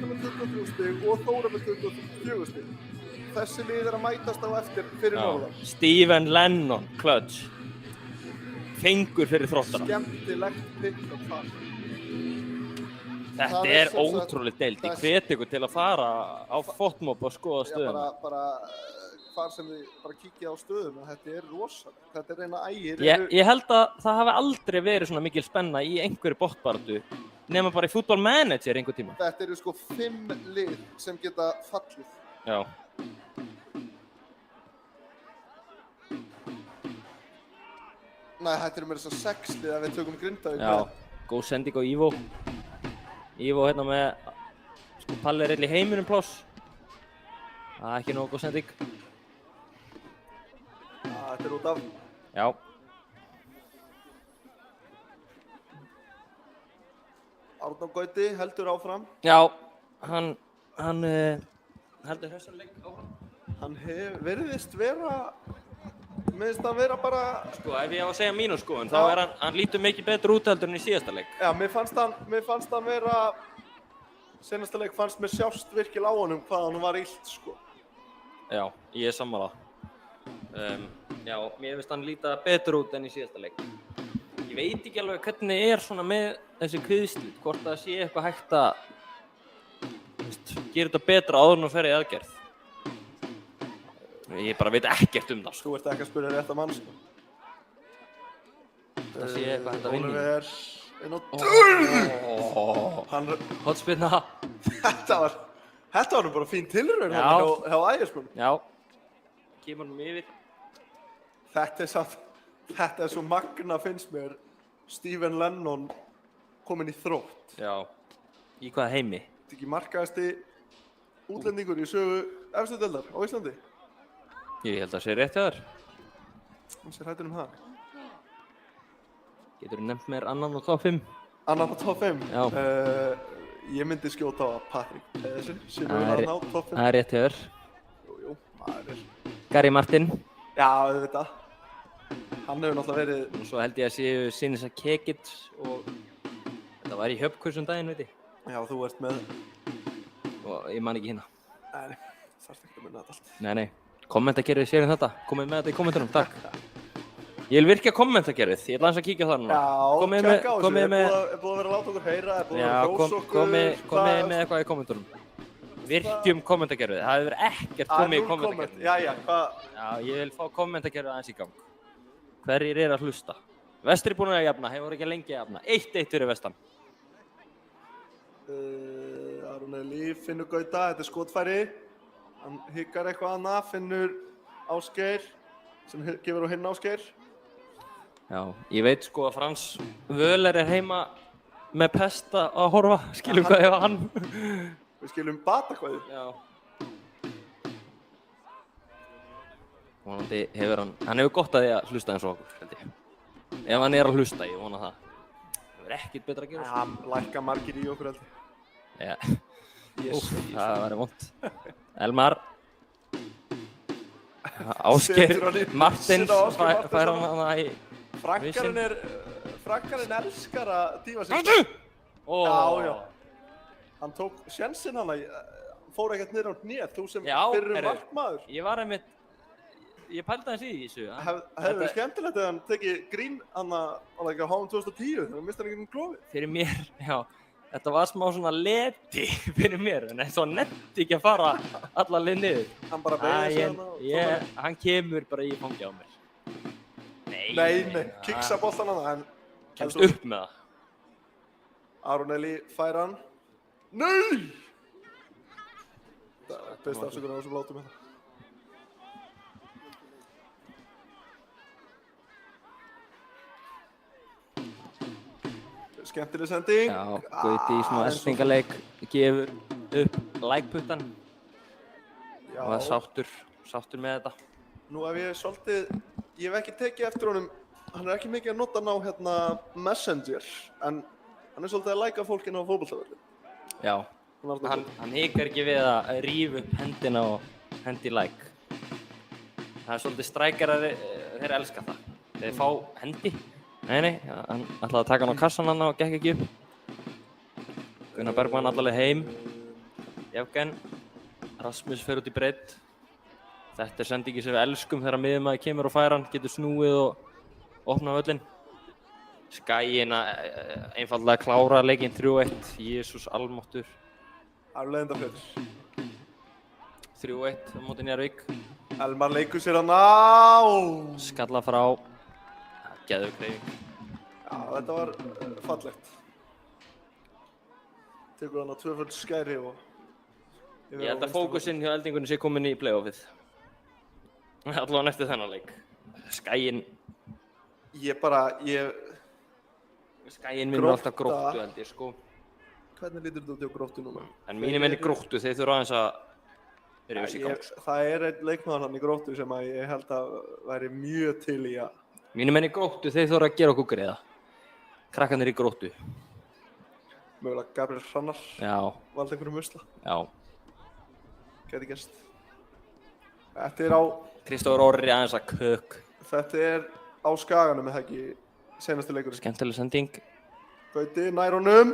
með 23 stig og Þóra með 24 stig. Þessi lið er að mætast á eftir fyrir norðan. Steven Lennon, clutch. Fengur fyrir Þróttara. Skemmtilegt pick up þar. Þetta er ótrúlega deild. Ég hvet ykkur til að fara á Fotmob og skoða stöðuna. Bara hvar sem við bara kíkja á stöðuna. Þetta er rosalega. Þetta er reyna ægir. Ég held að það hafi aldrei verið svona mikil spenna í einhverju botbaráttu nema bara í Football Manager einhver tíma. Þetta eru sko 5 lið sem geta fallið. Já. Nei, þetta eru með þess að 6 lið að við tökum Grindavík. Já, góð sending á Ívo. Ívo hérna með, sko Palli er í heiminum pláss. Það er ekki nógu góð sending. Þetta er út af. Já. Arnór Gauti heldur áfram. Já, hann heldur þessar leik áfram. Hann virðist vera... Mér finnst að vera bara... Sko, ef ég á að segja mínu skoðun, þá er hann lítur mikið betur út heldur en í síðasta leik. Já, mér fannst hann vera... Seinasta leik fannst mér sjást virkilega á honum hvað hann var illt, sko. Já, ég er sammála. Já, mér finnst hann líta betur út en í síðasta leik. Ég veit ekki alveg hvernig er svona með þessi kviðslit, hvort það sé eitthvað hægt að gera þetta betra áður en að fer í aðgerð. Ég bara veit ekkert það, sko. Þú ert ekki að spyrja rétt að mann, sko. Það sé eitthvað hægt að vinna. Oliver inn á Hotspinna. Þetta var bara fín tilraun hjá Ægismönnum. Já. Kemur hann yfir. Þetta er svo magna finnst mér. Steven Lennon kominn í Þrótt. Já. Í hvaða heimi? Þetta er ekki markaðasti útlendingur í sögu efstu deildar á Íslandi. Ég held að það sé rétt hjá þér. Hann sé hrættur það. Geturðu nefnt mér annan á top 5? Annan á top 5? Já. Ég myndi skjóta á Patrik Pedersen, sem er á top 5. Það er rétt hjá þér. Jú, maður er... Gary Martin. Já, auðvitað. Hann hefur náttúrulega verið... Og svo held ég að séu Sinisa Kekic og... Þetta var í Höpkursum daginn, veit ég. Já, þú ert með... Og ég man ekki hérna. Nei, þarfst ekki að minna þetta allt. Nei. Kommentakerfið sér þetta. Komið með þetta í kommentunum, takk. Ég vil virkja kommentakerfið. Ég ætla aðeins að kíkja á það núna. Já, tjekka á þessu. Er búið að vera að láta okkur heyra, er búið að vera að hrósa okkur. Komið með eitthvað í kommentunum. Virkjum kommentakerfið. Það hefur ekkert komið í kommentakerfið. Jæja, hvað? Já, ég vil fá kommentakerfið aðeins í gang. Hverjir eru að hlusta? Vestri búin að jafna, hefur ekki lengi að jafna. 1-1 fyrir vestan. Aron Elí finnur Gauta, þetta er skotfæri. Hann hyggar eitthvað annað, finnur Ásgeir, sem gefur á hinn Ásgeir. Já, ég veit sko að Frans Völer er heima með pesta að horfa. Skilum hvað ef hann... Við skilum batakvæði. Já. Vonandi hefur hann hefur gott að því að hlusta eins og okkur, held ég. Ef hann er að hlusta, ég vona það. Það verður ekkert betra að gera. Já, hann lækka margir í okkur, held ég. Já. Það væri vont. Elmar. Ásgeir Martins fær hann hana í... Frakkarinn elskar að dýfa sig. Já. Hann tók sjensinn hana, fór ekkert niður á hnét, þú sem fyrrum markmaður. Ég var einmitt, ég pældi aðeins í þessu. Hefði verið skemmtilegt ef hann tekið grín hana á HM 2010, þannig að mista hann ekki um klófið. Fyrir mér, já. Þetta var smá svona leti fyrir mér, en svo netti ekki að fara alla leið niður. Hann bara beigði sig hana. Hann kemur bara í fangi á mér. Nei, kiksa boltan hana. Kemst upp með það. Aron Elí fær hann. Nei! Það er best afsökunar á þessum látum hérna. Skemmtileg sending. Já, Gauti í smá eltingaleik, gefur upp lækputtan. Og það sáttur með þetta. Nú ef ég hef ekki tekið eftir honum, hann er ekki mikið að nota ná hérna Messenger, en hann er svolítið að læka fólkinn á fótboltavelli. Já, hann hikar ekki við að rífa upp hendina og hendi like. Það er svolítið strækjarar, þeir elska það. Þeir fá hendi. Nei, hann ætlaði að taka hann á kassan hann og gekk ekki upp. Gunnar Bergmann allaleg heim. Jevgen. Rasmus fer út í breidd. Þetta er sendingi sem við elskum þegar miðjumaður kemur og fær hann, getur snúið og opna völlinn. Skaginn einfaldlega klára leikinn 3-1. Jesús almáttur. Afleiðindafjörður. 3-1 á móti Njarðvík. Elmar leikur sér hann á. Skalla frá. Geðveik hreyfing. Já, þetta var fallegt. Tekur hann á tvöföld skæri og... Ég held að fókusinn hjá Eldingunni sé komin í play-offið. Allavega eftir þennan leik. Skaginn... Skaginn vinnur alltaf Gróttu held ég sko. Hvernig lítur þetta út hjá Gróttu núna? En mínir menn í Gróttu, þeir þurfa aðeins að vera yfir sig í gang. Það er einn leikmaður hann í Gróttu sem að ég held að væri mjög til í að... Mínir menn í Gróttu, þeir þurfa að gera okkur greiða. Krakkarnir í Gróttu. Mögulega Gabriel Hrannar. Já. Valdi einhverjum usla. Já. Gæti gerst. Þetta er á... Kristófur Orri aðeins að kök. Þetta er á Skaganum, eða ekki senastu leikurinn. Skemmtileg sending. Gauti nær honum.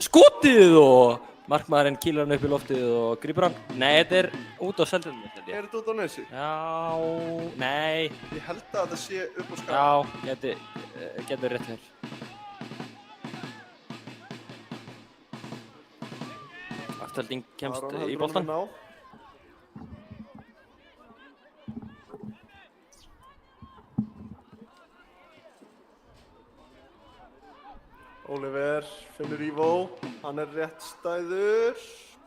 Skotið og markmaðurinn kýlar hann upp í loftið og grípur hann. Nei, þetta er út á Seltjarnarnesi held ég. Er þetta út á Nesi? Já, nei. Ég held að þetta sé upp á Skaganum. Já, getur rétt hér. Afturhalding kemst í boltan. Oliver finnur Ivo, hann er rétt stæður,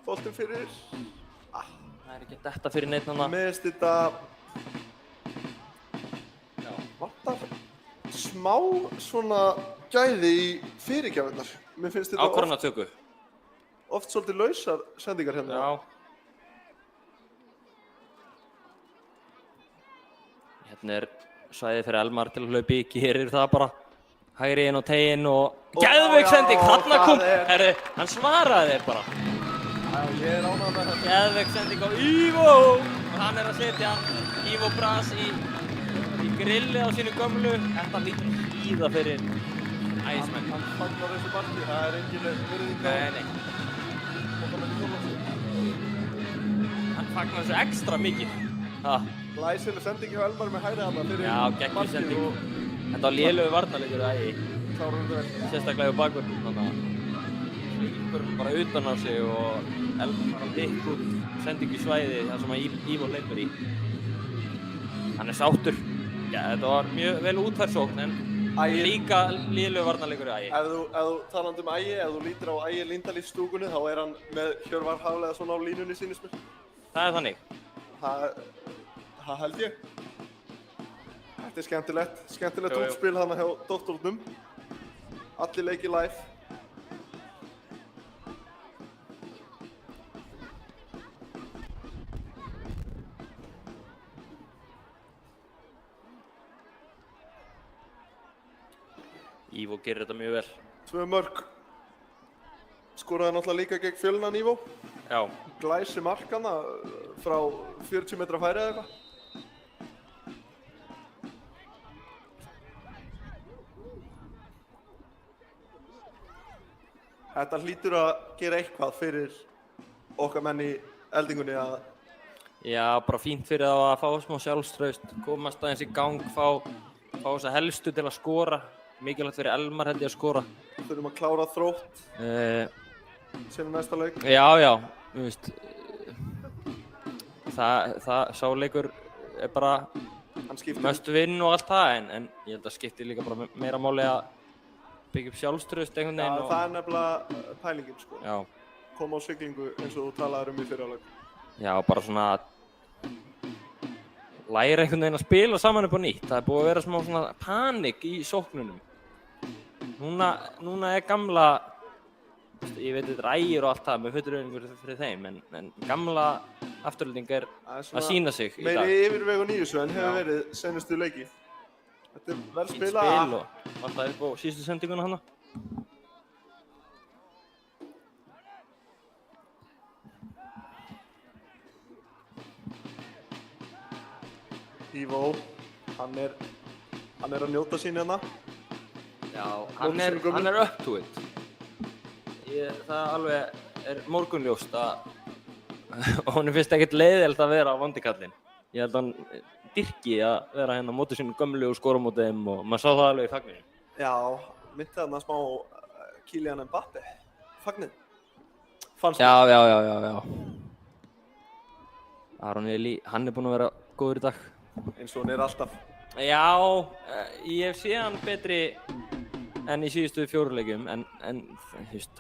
boltinn fyrir. Það er ekki þetta fyrir neitt hana. Meðist þetta vantar smá svona gæði í fyrirgjafinnar. Mér finnst þetta ákvarðanatöku. Oft svolítið lausar sendingar hérna. Já. Hérna er svæðið fyrir Elmar til að hlaupi, gerir það bara. Hægri inn á teginn og geðveik sending, þarna kom, hann svaraði þér bara. Já, ég er ánægður með þetta. Geðveik sending á Ivo og hann er að setja Ivo Bras í grillið á sínu gömlu. Þetta lítur líða fyrir ægismenn. Hann fagnar þessu marki, það er engin virðing. Nei. Hann fagnar þessu ekstra mikið. Glæsileg sending hjá Elmar með hægri hana fyrir markið. Já, geggjuð sending. Þetta var lélögu varnarleikur Klárum þetta vel. Sérstaklega á bakvörðum, þannig að Ígur bara utan á sig og Elmar hikk út sendingu í svæði þar sem að Ivo hleypur í. Hann er sáttur. Já, þetta var mjög vel útfært sókn en Líka lélegu varnarleikur í Ægi. Ef þú talandi Ægi, ef þú lítir á Ægi Líndal í stúkunni, þá hann með Hjörvar Hafliðason á línunni sýnist mér. Það er þannig. Það held ég. Þetta er skemmtilegt útspil þarna hjá Doktornum. Allir leiki live. Ívo gerir þetta mjög vel. 2 mörk. Skoraði náttúrulega líka gegn Fjölnan Ívo. Já. Glæsi markana frá 40 metra færi eða eitthvað. Þetta hlýtur að gera eitthvað fyrir okkar menn í eldingunni að... Já, bara fínt fyrir þá að fá smá sjálfstraust, komast aðeins í gang, fá þessa helstu til að skora. Mikilvægt fyrir Elmar held ég að skora. Þurfum að klára Þrótt sem næsta leik. Já, þú veist. Sá leikur er bara must win og allt það, en ég held að skipti líka bara meira máli að byggja upp sjálfstraust einhvern veginn. Já, það er nefnilega pælingin, sko. Já. Koma á siglingu eins og þú talaðir í fyrri hálfleik. Já, bara svona læra einhvern veginn að spila saman upp á nýtt. Það er búið að vera smá svona panik í sóknunum. Núna er gamla, ég veit þetta er Ægir og allt það, með fullurauðningur fyrir þeim, en gamla afturhalding er að sýna sig í dag. Meiri yfirvegun í þessu en hefur verið senustu leiki. Þetta er vel spilað. Fínt spil og alltaf upp á síðustu sendinguna hana. Ívo, hann er að njóta sín hérna. Já, hann er up to it. Það alveg er morgunljóst að honum finnst ekkert leiðilegt að vera á vondikallinn. Ég held að hann dyrki að vera hérna á móti sínum gömlu og skora á móti þeim og maður sá það alveg í fagninu. Já, myndi þarna smá Kylian Mbappe fagnið. Fannst það? Já. Aron Eli, hann er búinn að vera góður í dag. Eins og hann er alltaf. Já, ég hef séð hann betri en í síðustu 4 leikjum, en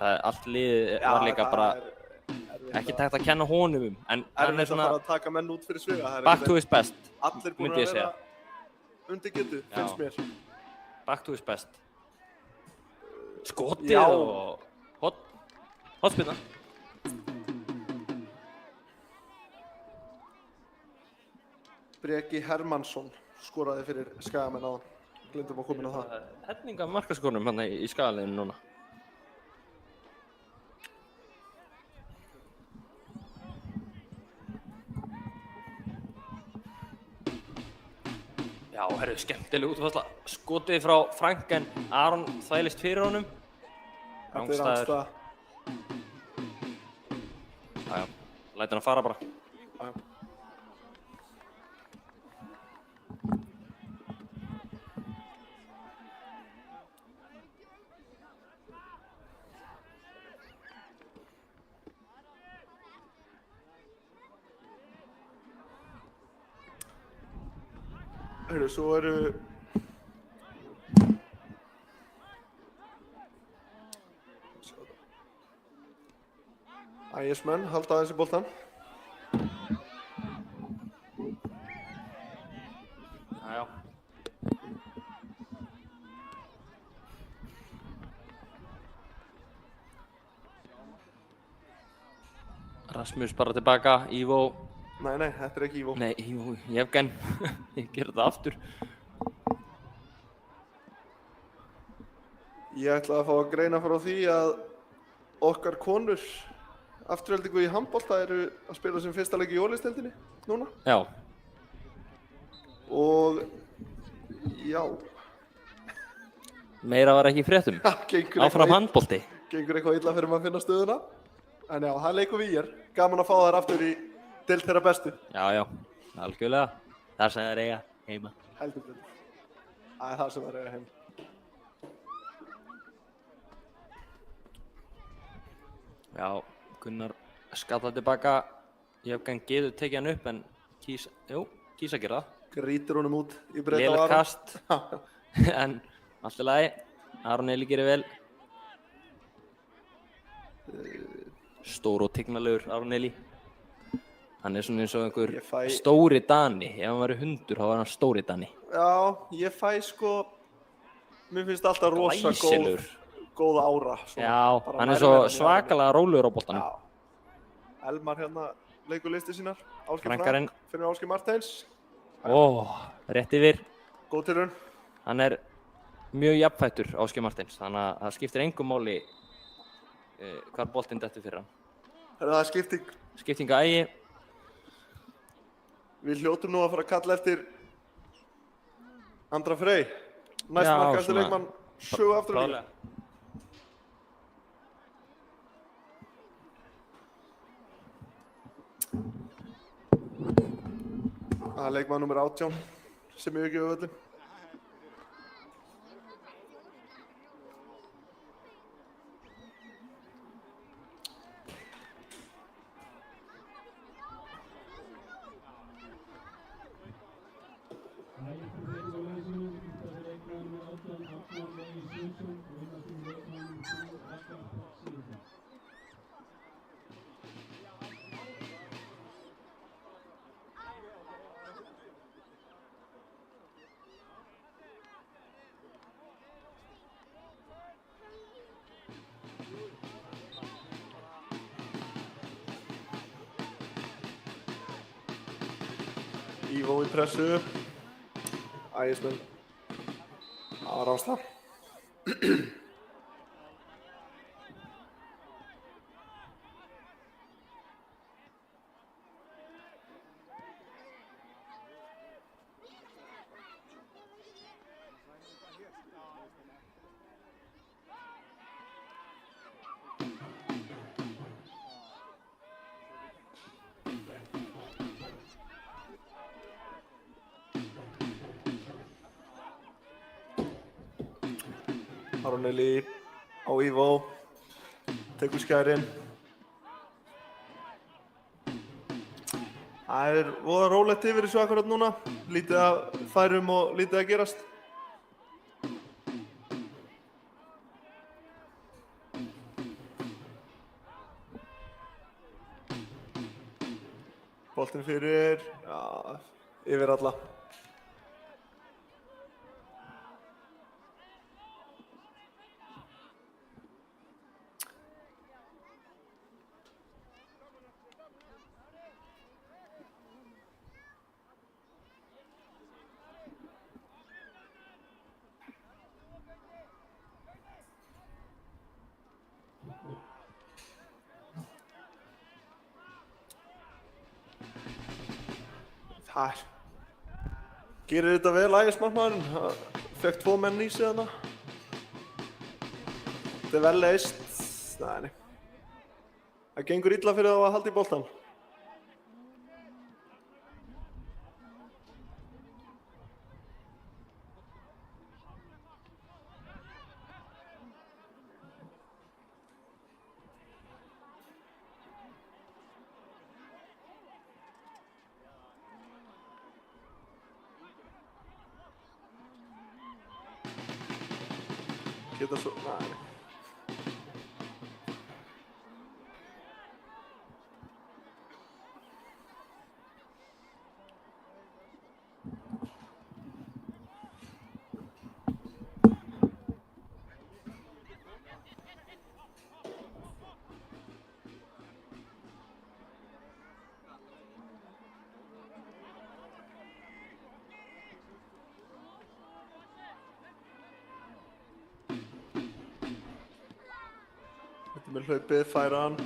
allt liðið var líka bara ekki tækt að kenna honum en hann er svona að taka menn út fyrir sviga. Back to his best, allir búin að vera undir getu, finnst mér. Back to his best. Skotið og hotspinna. Breki Hermannsson skoraði fyrir Skagamenn áðan. Glindum að koma inn á það. Helling af markaskorunum hérna í Skagaliðinu núna. Já, skemmtileg útfærsla. Skotið frá Frank en Aron þvælist fyrir honum. Rangstæður. Já, lætur hann fara bara. Já. Svo eru Ægismenn halda aðeins í boltann. Já. Rasmus bara tilbaka, Ívo. Nei, þetta er ekki Ívo. Nei, Ívo, Jevgen. Ég ger þetta aftur. Ég ætla að fá að greina frá því að okkar konur Aftureldingu í handbolta eru að spila sem fyrsta leik í Ólafsdeildinni núna. Já. Og já. Meira var ekki í fréttum. Áfram handbolti. Gengur eitthvað illa fyrir maður að finna stöðuna. En já, það leikur við hér. Gaman að fá þær aftur í deild þeirra bestu. Já, algjörlega. Þar sem þær eiga heima. Heldur betur. Það er þar sem þær eiga heima. Já, Gunnar skallað tilbaka. Jevgen getur tekið hann upp en kýs að gera það. Grítur honum út í breyta Lélegt kast. En Allt í lagi. Aron Eli gerir vel. Stór og tignalegur Aron Eli. Hann er svona eins og einhver stóri Dani. Ef hann væri hundur, þá var hann stóri Dani. Já, ég fæ sko, mér finnst alltaf rosa góð ára. Svona, já, hann er svo svakalega rólegur á boltanum. Já. Elmar hérna leikur listi sínar. Frænkarinn. Fyrir Ásgeir Marteins. Rétt yfir. Góð tilraun. Hann er mjög jafnfættur Ásgeir Marteins, þannig að það skiptir engu máli hvar boltinn dettur fyrir hann. Það er skipting. Skiptinga ægi. Við hljótum nú að fara að kalla eftir Andra Frey. Næstmarkahæsti leikmann sögu Aftureldingar. Það er leikmann númer 18 sem ég ekki við völlin. Ívo í pressu. Ægismenn að rásta. Aron Eli á Ívo, tekur skærin. Það er voða rólegt yfir þessu akkurat núna. Lítið að færum og lítið að gerast. Boltinn fyrir, já, yfir alla. Þar. Gerir þetta vel ægismarkmaðurinn. Fekk 2 menn í sig þarna. Þetta er vel leist. Nei. Það gengur illa fyrir þá að halda í boltann. Geta svo, nei. Með hlaupið, færa hann.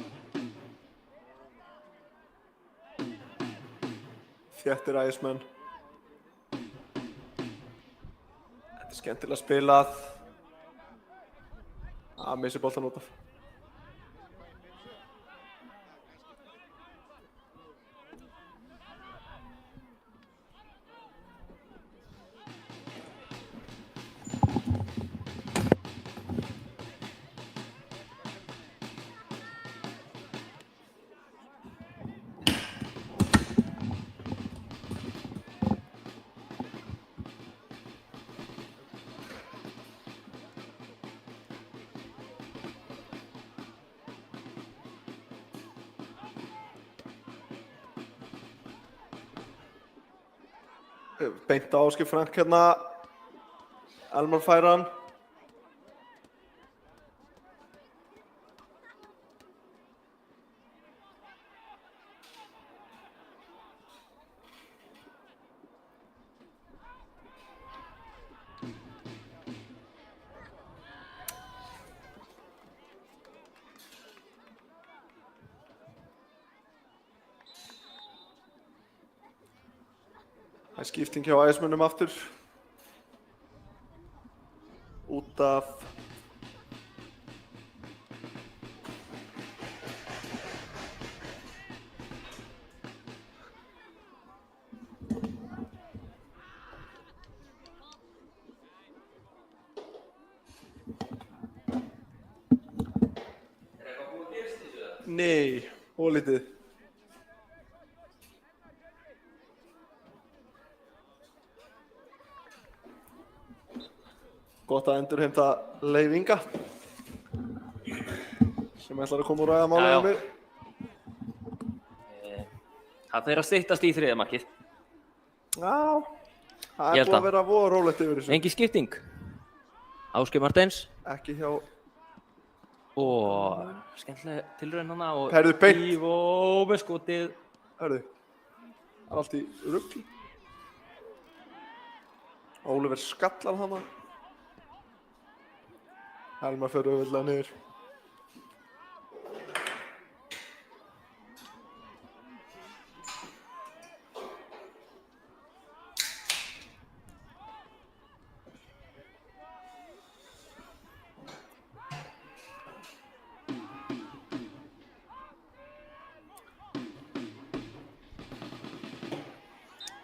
Þéttir ægismenn. Þetta er skemmtilega spilað. Missir boltann út af. Beint á Ásgeir Frank hérna. Elmar fær hann. Það er skipting hjá ægismönnum aftur. Út af Nei, ólítið. Gott að endurheimta Leif Inga sem ætlar að koma úr ræða málið á mig. Það fer að styttast í þriðja markið. Já, það er búið að vera voða rólegt yfir þessu. Engin skipting. Ásgeir Marteins. Ekki hjá... Og skemmtileg tilraun hana og Herðu beint. Ívo með skotið. Herðu, það er allt í rugli. Oliver skallar hana. Elmar fer auðvitað niður.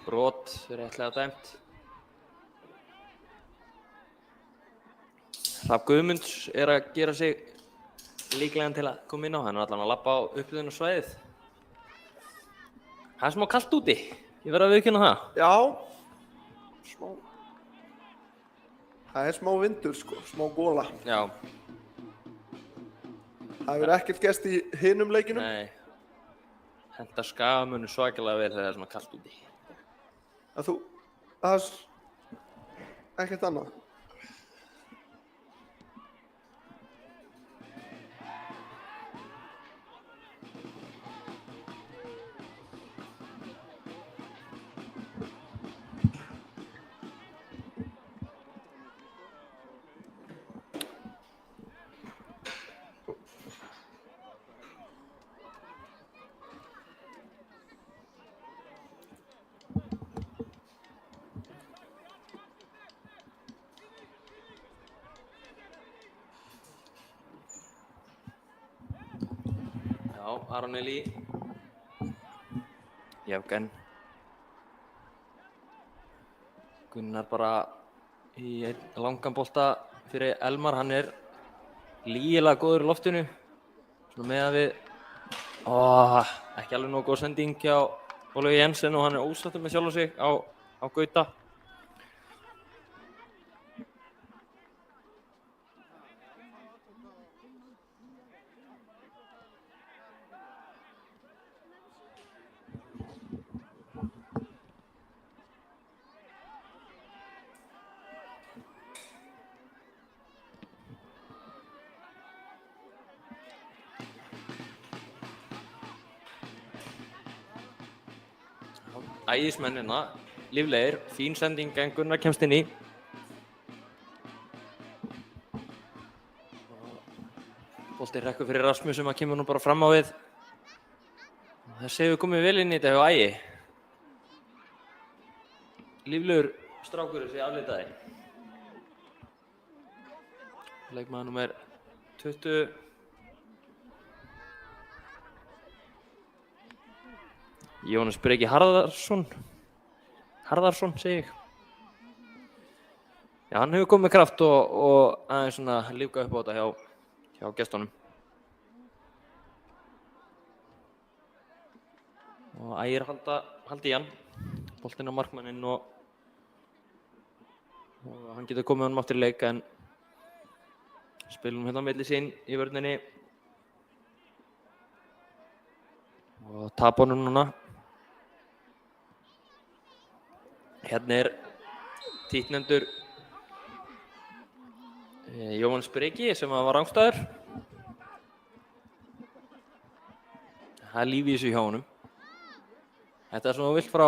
Brot, réttlega dæmt. Hrafn Guðmunds er að gera sig líklegan til að koma inn á. Hann er allan að labba á upplifunarsvæðið. Það er smá kalt úti. Ég verð að viðurkenna það. Já, smá. Það er smá vindur sko, smá gola. Já. Það hefur ekkert gerst í hinum leikinum. Nei. Henta Skagamönnum svakalega vel þegar það er svona kalt úti. Að þú, það er ekkert annað. Aron Elí. Jevgen. Gunnar bara í einn langan bolta fyrir Elmar. Hann er lygilega góður í loftinu. Svona meðan við... ekki alveg nógu góð sending hjá Ólafur Jensen og hann er ósáttur með sjálf sig á Gauta. Ægismennina, líflegir, fín sending en Gunnar kemst inn í. Bolti rekkur fyrir Rasmus sem að kemur nú bara fram á við. Þessi hefur komið vel inn í þetta hjá Ægi. Líflegur strákur þessi afleitaði. Leikmaður númer 20. Jónas Breki Harðarsson segi ég. Já, hann hefur komið með kraft og aðeins svona lífga upp á þetta hjá gestunum. Og Ægir haldi í hann, boltinn á markmanninn og hann getur komið honum aftur í leik en spilum hérna á milli sín í vörninni og tapa honum núna. Hérna títtnefndur Jóhannes Breki sem var rangstæður. Það líf í þessu hjá honum. Þetta svona vilt frá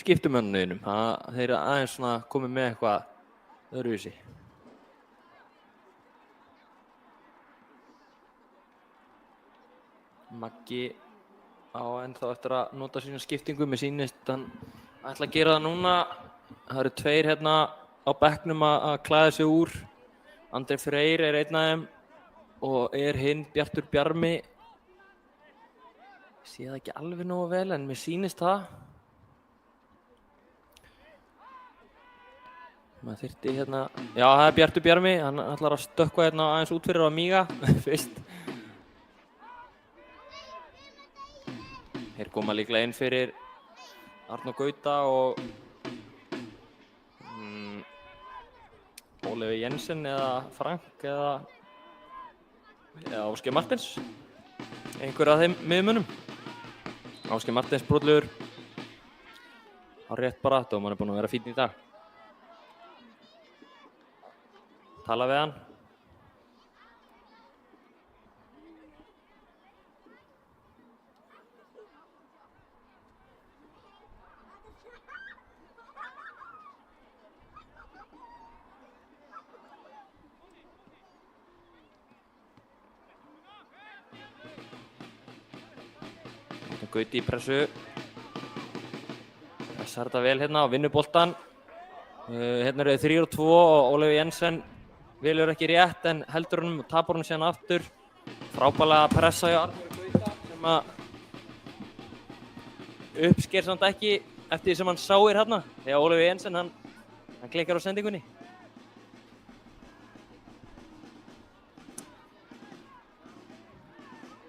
skiptumönnunum. Þeir aðeins svona komið með eitthvað öðruvísi. Maggi á ennþá eftir að nota sína skiptingu. Mér sýnist hann ætla að gera það núna. Það eru tveir hérna á bekknum að klæða sig úr. Andri Freyr einn af þeim og hinn Bjartur Bjarmi. Ég sé það ekki alveg nógu vel en mér sýnist það. Maður þyrfti hérna... Já, það Bjartur Bjarmi. Hann ætlar að stökkva hérna aðeins út fyrir að míga fyrst. Þeir koma líklega inn fyrir Arnó Gauta og Ólefi Jensen eða Frank eða Ásgeir Martins. Einhver af þeim miðmönnum. Ásgeir Martins brotlegur. Á rétt bara og hann búinn að vera fínn í dag. Tala við hann. Gauti í pressu. Pressar þetta vel hérna og vinnur boltan. Hérna eru 3-2 og Ólefi Jensen velur ekki rétt en heldur honum og tapar honum síðan aftur. Frábærlega pressa hjá Arnóri Gauta sem að uppsker samt ekki eftir því sem hann sáir hérna. Þegar Ólefi Jensen hann klikkar á sendingunni.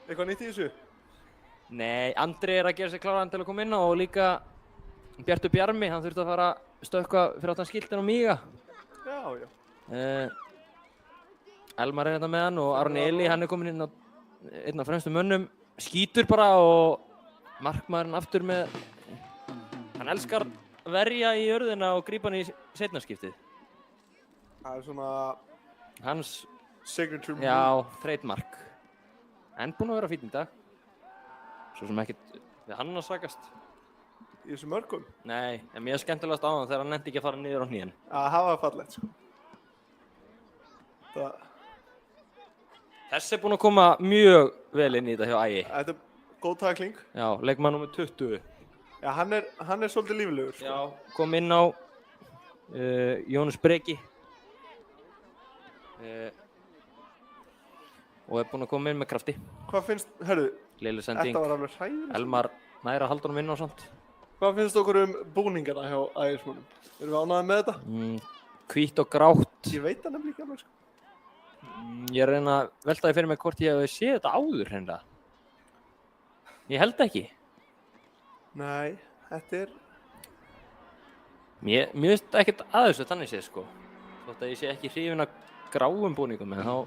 Eitthvað nýtt í þessu? Nei, Andri að gera sig kláran til að koma inn og líka Bjartur Bjarmi, hann þurfti að fara að stökkva fyrir áttan skiltin á míga. Já. Elmar hérna með hann og Árni Eli, hann kominn inn á einn af fremstu mönnum. Skítur bara og markmaðurinn aftur með... Hann elskar verja í jörðina og grípa hann í seinna skiptið. Það svona... Hans... signature move. Já, trademark. En búinn að vera fínn í dag. Svo sem ekkert við hann að sakast. Í þessu mörgum? Nei, en mér skemmtilegast á hann þegar hann nefndi ekki að fara niður á hnén. Það var fallegt, sko. Þessi búinn að koma mjög vel inn í þetta hjá Ægi. Þetta góð tækling. Já, leikmann númer 20. Já, hann er svolítið líflegur, sko. Já, kom inn á Jóhannes Breki. Og búinn að koma inn með krafti. Hvað finnst, hörru, Leilig sending. þetta var alveg hræðilegt. Elmar næra haldur honum inn á samt. Hvað finnst okkur búningana hjá Ægismönnum? Erum við ánægðir með þetta? Hvítt og grátt. Ég veit það nefnilega ekki alveg, sko. Ég reyna að velta því fyrir mig hvort ég hef séð þetta áður hreinlega. Ég held ekki. Nei, þetta er... Mér finnst ekkert að þessu þannig séð, sko. Þótt að ég sé ekki hrifinn af gráum búningum, en þá...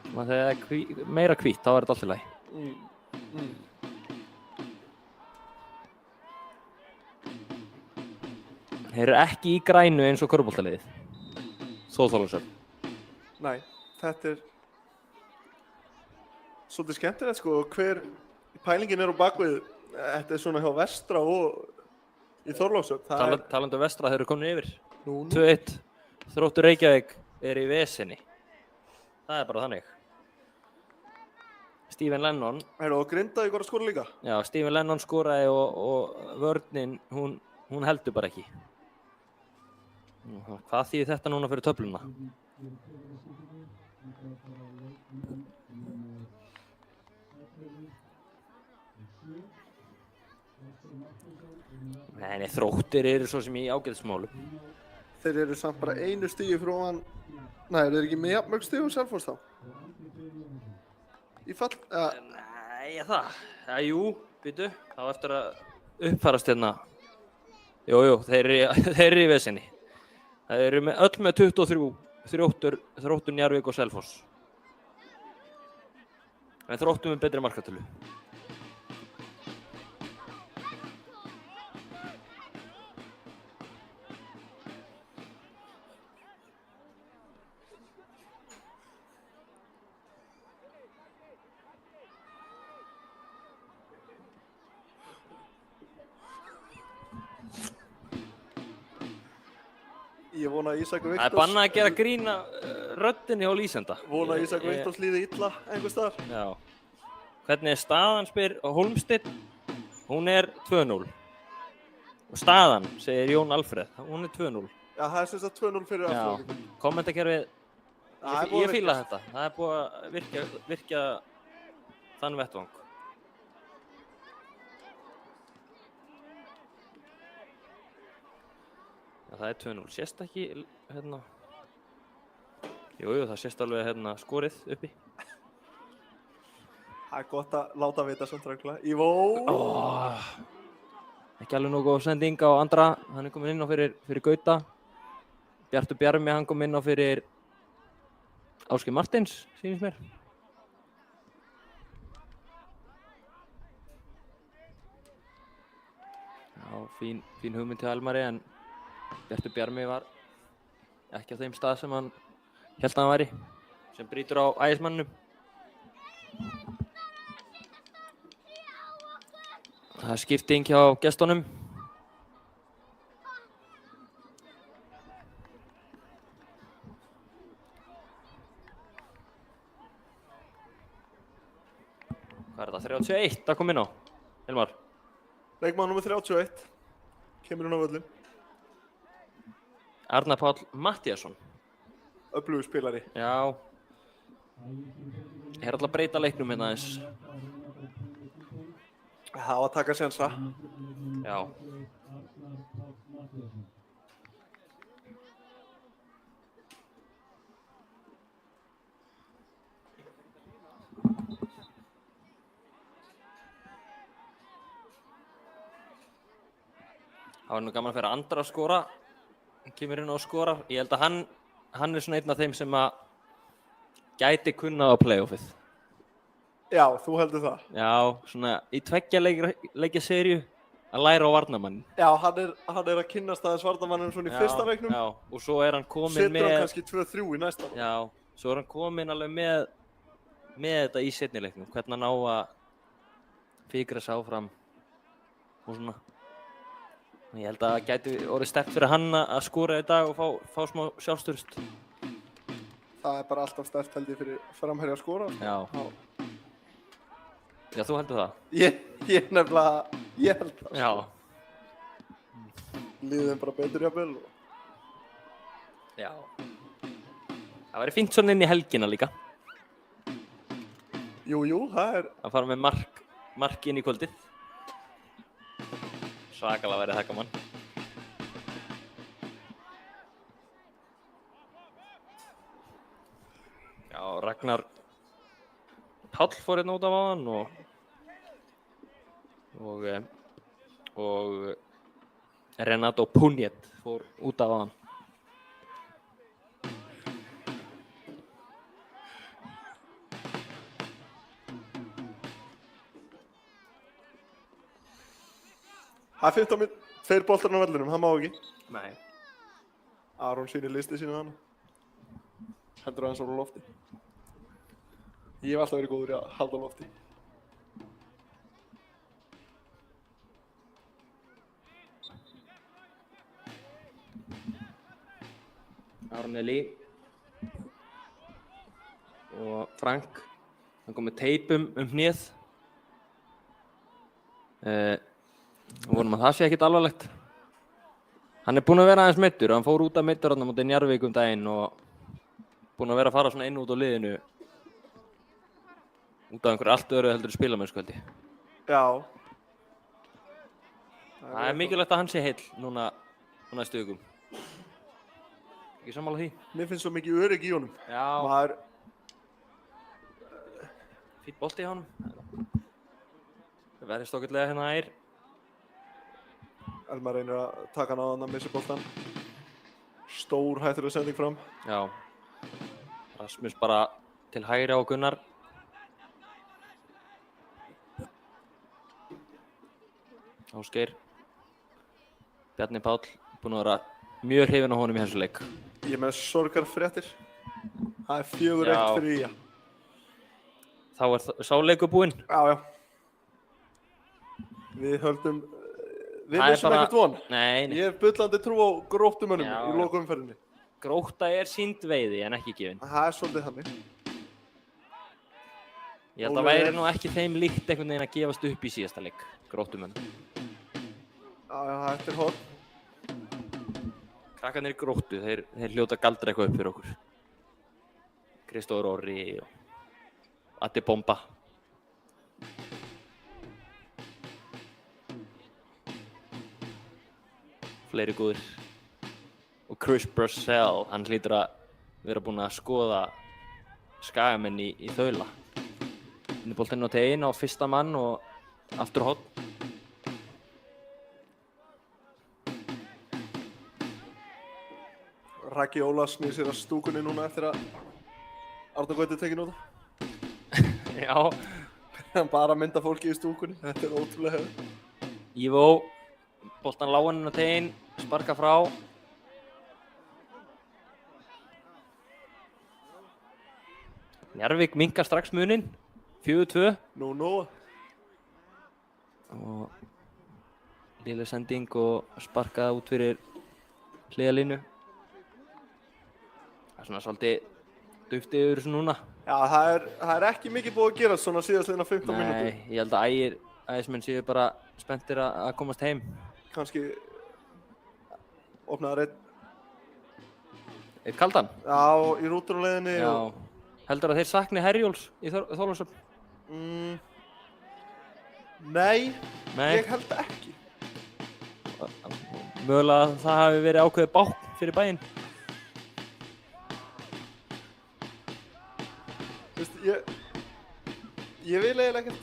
Þegar það er meira hvítt, þá er þetta allt í lagi. Þeir eru ekki í grænu eins og körfuboltaliðið. Þórðarlöksöfn. Nei, þetta er... svolítið skemmtilegt, sko. Hver pælingin á bakvið, þetta er svona hjá Vestra og í Þorlákshöfn. Talandi Vestra, þeir eru komin yfir. 2-1. Þróttur Reykjavík er í vesinni. Það er bara þannig. Stephen Lennon. Og Grindavík var að skora líka? Já, Stephen Lennon skoraði og vörnin, hún heldur bara ekki. Hvað þýðir þetta núna fyrir töfluna? Nei, Þróttir eru svo sem í ágætismálum. Þeir eru samt bara einu stigi frá hann. Nei, eru þeir ekki með jafn mörg stig og Selfoss þá? Í fall... Nei, það. Jú, býtu. Þá eftir að uppfærast hérna. Jú, þeir eru í vesinni. Það eru öll með 23. Þróttur, Njarðvík og Selfoss. En Þróttur með betri markatölu. Ég vona að Ísak Það er Viktors... bannað að gera grín af röddinni á lýsenda. Vona að Ísak Viktors líði illa einhvers staðar. Já. Hvernig er staðan, spyr Hólmsteinn? Hún er 2-0. Og staðan, segir Jón Alfreð, hún er 2-0. Já, það er sem sagt 2-0 fyrir afturhaldingu. Kommentakerfið, Það er búið ég að fíla virkjast. þetta. Það er búið að virkja þann vettvang. Já, það er 2-0. Sést ekki, hérna... Jú, það sést alveg, hérna, skorið uppi. Það er gott að láta vita samt regla. Ívó! Ekki alveg nógu sending á Andra. Hann er komin inn á fyrir Gauta. Bjartur Bjarmi, hann kom inn á fyrir Ásgeir Martins, sýnist mér. Já, fín hugmynd til Elmari, en Bjartur Bjarmi var ekki á þeim stað sem hann hélt að hann væri, sem brýtur á ægismannum. Það er skipting hjá gestunum. Hvað er þetta? 31 að koma inn á, Hilmar. Leikmaður númer 31. Kemur hún á völlin. Arnar Páll Matthíasson. Öflugur spilari. Já. Er alltaf að breyta leiknum hérna aðeins. Það á að taka sénsa. Já. Það var nú gaman að fyrir Andra að skora. Hann kemur inn og skorar. Ég held að hann er svona einn af þeim sem að gæti kunnað á playoffið. Já, þú heldur það. Já, svona í tveggja leikja seríu að læra á varnarmannin. Já, hann er að kynnast aðeins varnarmannum svona í fyrsta leiknum. Já, og svo er hann komin Setur með... hann kannski 2-3 í næsta. Já, svo er hann komin alveg með þetta í seinni leiknum. Hvernig hann á að fikra sig áfram og svona. Ég held að það gæti orðið sterkt fyrir hann að skora í dag og fá smá sjálfstöðust. Það er bara alltaf sterkt held ég fyrir framherja að skora. Já. Já, þú heldur það? Ég nefnilega, ég held það. Já. Líðum bara betur jafnvel. Já. Það væri fínt svona inn í helgina líka. Jú, það er... Að fara með mark inn í kvöldið. Svakalega verið það gaman. Já, Ragnar Páll fór hérna út af áðan og Renato Puniet fór út af áðan. Það er 15 minn, 2 boltar á vellinum, það má ekki. Nei. Aron sýnir listi sínu hana. Heldur aðeins á lofti. Ég hef alltaf verið góður í að halda á lofti. Aron Eli og Frank, hann kom með teipum hnéð. Vonum að það sé ekkert alvarlegt. Hann er búinn að vera aðeins meiddur, hann fór út af meiddur þarna móti Njarðvík daginn og búinn að vera að fara svona inn út á liðinu út af einhverju allt öðru heldur spilamennsku held ég. Já. Það er mikilvægt að hann sé heill núna næstu vikum. Ekki sammála því? Mér finnst svo mikið öryggi í honum. Já. Maður... Fínn bolti í honum. Það verðist okkurlega hérna ær. Elmar reynir að taka hann á hann að missi boltan. Stór hættuleg sending fram. Já. Rasmus bara til hægri á Gunnar. Ásgeir. Bjarni Páll, búinn að vera mjög hrifinn á honum í þessu leik. Ég er með sorgarfréttir. Það er 4-1 fyrir Ía. Þá er sá leikur búinn. Já. Við höldum Við missum ekkert von. Nei. Ég hef bullandi trú á Gróttumönnum Já, í lokaumferðinni. Grótta er sýnd veiði en ekki gefin. Það svolítið þannig. Ég held að væri nú ekki þeim líkt einhvern veginn að gefast upp í síðasta leik, Gróttumönnum. Já, þetta horn. Krakkarnir í Gróttu, þeir hljóta galdra eitthvað upp fyrir okkur. Kristófur Orri og Addi Bomba. Fleiri góðir. Og Chris Purcell, hann hlýtur að vera búinn að skoða skagamenn í þaula. Boltinn á tegin á fyrsta mann og aftur horn. Raggi Ólafs snýr sér að stúkunni núna eftir að Arnar Gauti tekinn út. Já. Hann bara mynda fólki í stúkunni, þetta er ótrúlega hefur. Ívo, boltan lágan á tegin, sparka frá. Njarðvík minkar strax muninn, 4-2. Nú. Og léleg sending og sparkað út fyrir hliðalínu. Það er svona svolítið duftið yfir þessu núna. Já, það er ekki mikið búið að gera svona síðastliðna 15 mínútur. Nei, ég held að ægismenn séu bara spenntir að komast heim. Kannski opnaðar Eitt kaldan? Já, í rúturleiðinni. Já. Heldur að þeir sakni Herjólfs í Þorlákshöfn? Nei, ég held ekki. Mögulega að það hafi verið ákveðið bákn fyrir bæinn. Veistu, ég vil eiginlega ekkert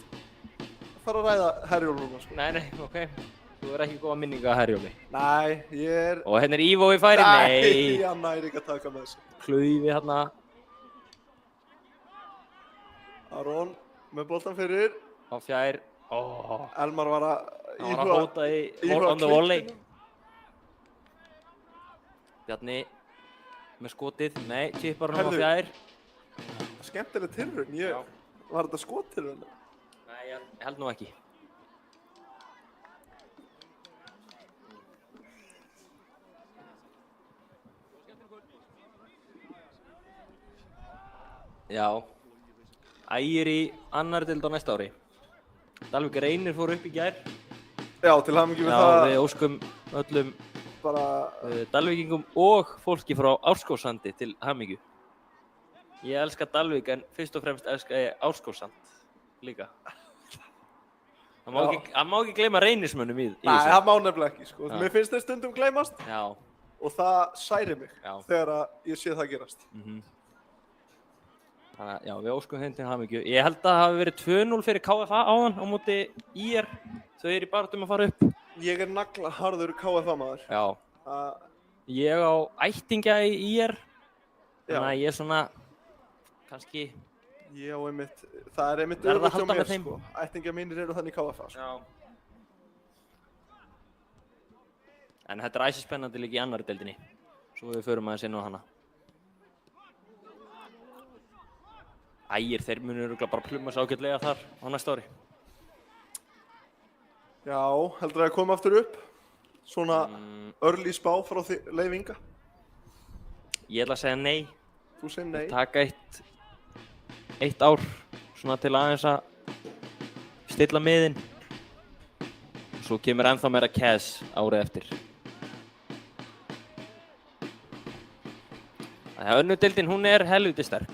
fara að ræða Herjólf núna, sko. Nei, ok. Þú er ekki góða minninga að Herjólfi. Nei, ég er... Og hérna er Ívo í færi? Nei, hann næri ekki að taka með þessu. Klaufi hérna. Aron með boltan fyrir. Á fjær. Elmar var að Hann var að hóta í on the volley. Bjarni með skotið. Nei, chippar hann á fjær. Skemmtileg tilraun. Var þetta skottilraun? Nei, ég held nú ekki. Já. Ægir í annar deild á næsta ári. Dalvík Reynir fór upp í gær. Já, til hamingju með það. Já, við óskum öllum Dalvíkingum og fólki frá Árskógssandi til hamingju. Ég elska Dalvík en fyrst og fremst elska ég Árskógssand líka. Það má ekki gleyma Reynismönnum í þessu. Nei, það má nefnilega ekki, sko. Mér finnst þeir stundum gleymast. Já. Og það særir mig þegar ég sé það gerast. Þannig að, já, við óskum þeim til hamingju. Ég held að það hafi verið 2-0 fyrir KFA áðan á móti IR. Þau eru í baráttu að fara upp. Ég er naglaharður KFA maður. Já. Ég á ættingja í IR. Þannig að ég er svona, kannski... Ég á einmitt, það er einmitt öfugt hjá mér, sko. Ættingja mínir eru þannig í KFA, sko. Já. En þetta er æsispennandi líka í annarri deildinni. Svo við förum aðeins inn á hana. Ægir, þeir munir örugglega bara pluma sig ágætlega þar á næsta ári. Já, heldur það að koma aftur upp? Svona early spá frá Leif Inga? Ég ætla að segja nei. Þú segir nei? Taka eitt ár svona til aðeins að stilla miðinn. Svo kemur ennþá meira cash árið eftir. Önnur deildin, hún er helviti sterk.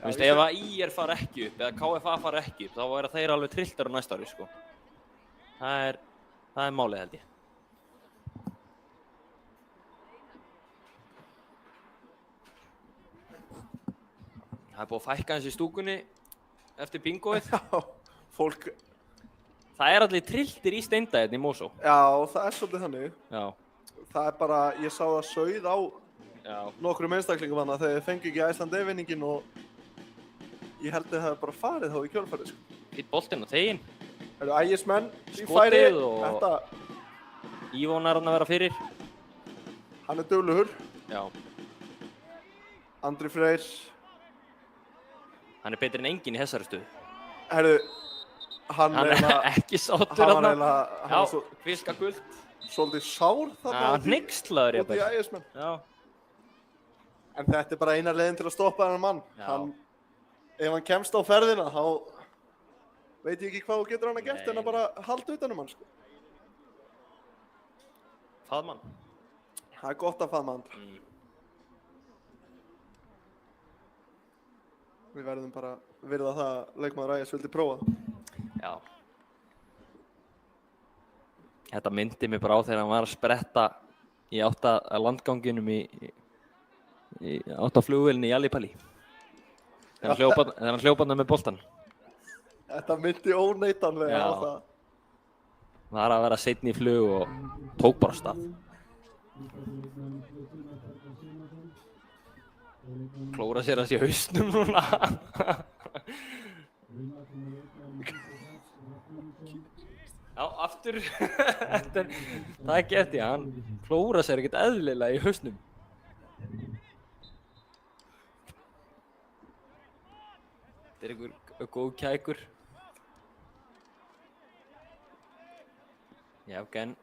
Þú veist, ef að IR fara ekki upp eða KFA fara ekki upp, þá verða þeir alveg trilltar á næsta ári, sko. Það er málið, held ég. Það er búið að fækka eins í stúkunni eftir bingoið. Já, fólk... Það er allir trilltir í Steinda hérna í Mosó. Já, það er svolítið þannig. Já. Það er bara, ég sá það sauð á nokkrum einstaklingum hana þegar þeir fengu ekki Iceland-vinningin og ég held að það hefði bara farið þá í kjölfarið, sko. Hitt boltinn á þeginn. Það eru ægismenn í færi. Og Ívon er hann að vera fyrir. Hann er duglegur. Já. Andri Freyr. Hann er betri en enginn í þessari stöðu. Herru, Hann Hann er ekki sáttur hann var þarna. eiginlega, hann var Já, fiska guld. svolítið sár þarna Já, hneykslaður út í jafnvel. ægismenn. Já. En þetta er bara eina leiðin til að stoppa þennan mann. Já. Ef hann kemst á ferðina, þá veit ég ekki hvað þú getur hann að gert Nei. en að bara halda utan hann, sko. Faðmann. Það er gott að faðma hann. Við verðum bara að virða það að leikmaður Ægis vildi prófa. Já. Þetta myndi mig bara á þegar hann var að spretta í átt að landganginum í átt að flugvélni í Alipalli. Þegar hann hljópaði með boltan. Þetta myndi óneitanlega Já. á það. Var að vera seinni í flug og tók bara af stað. Klóra sér hans í hausnum núna. Já, aftur. Það er ekki eftir, hann klóra sér ekkert eðlilega í hausnum. Þetta er einhver góð kækur. Já, gen.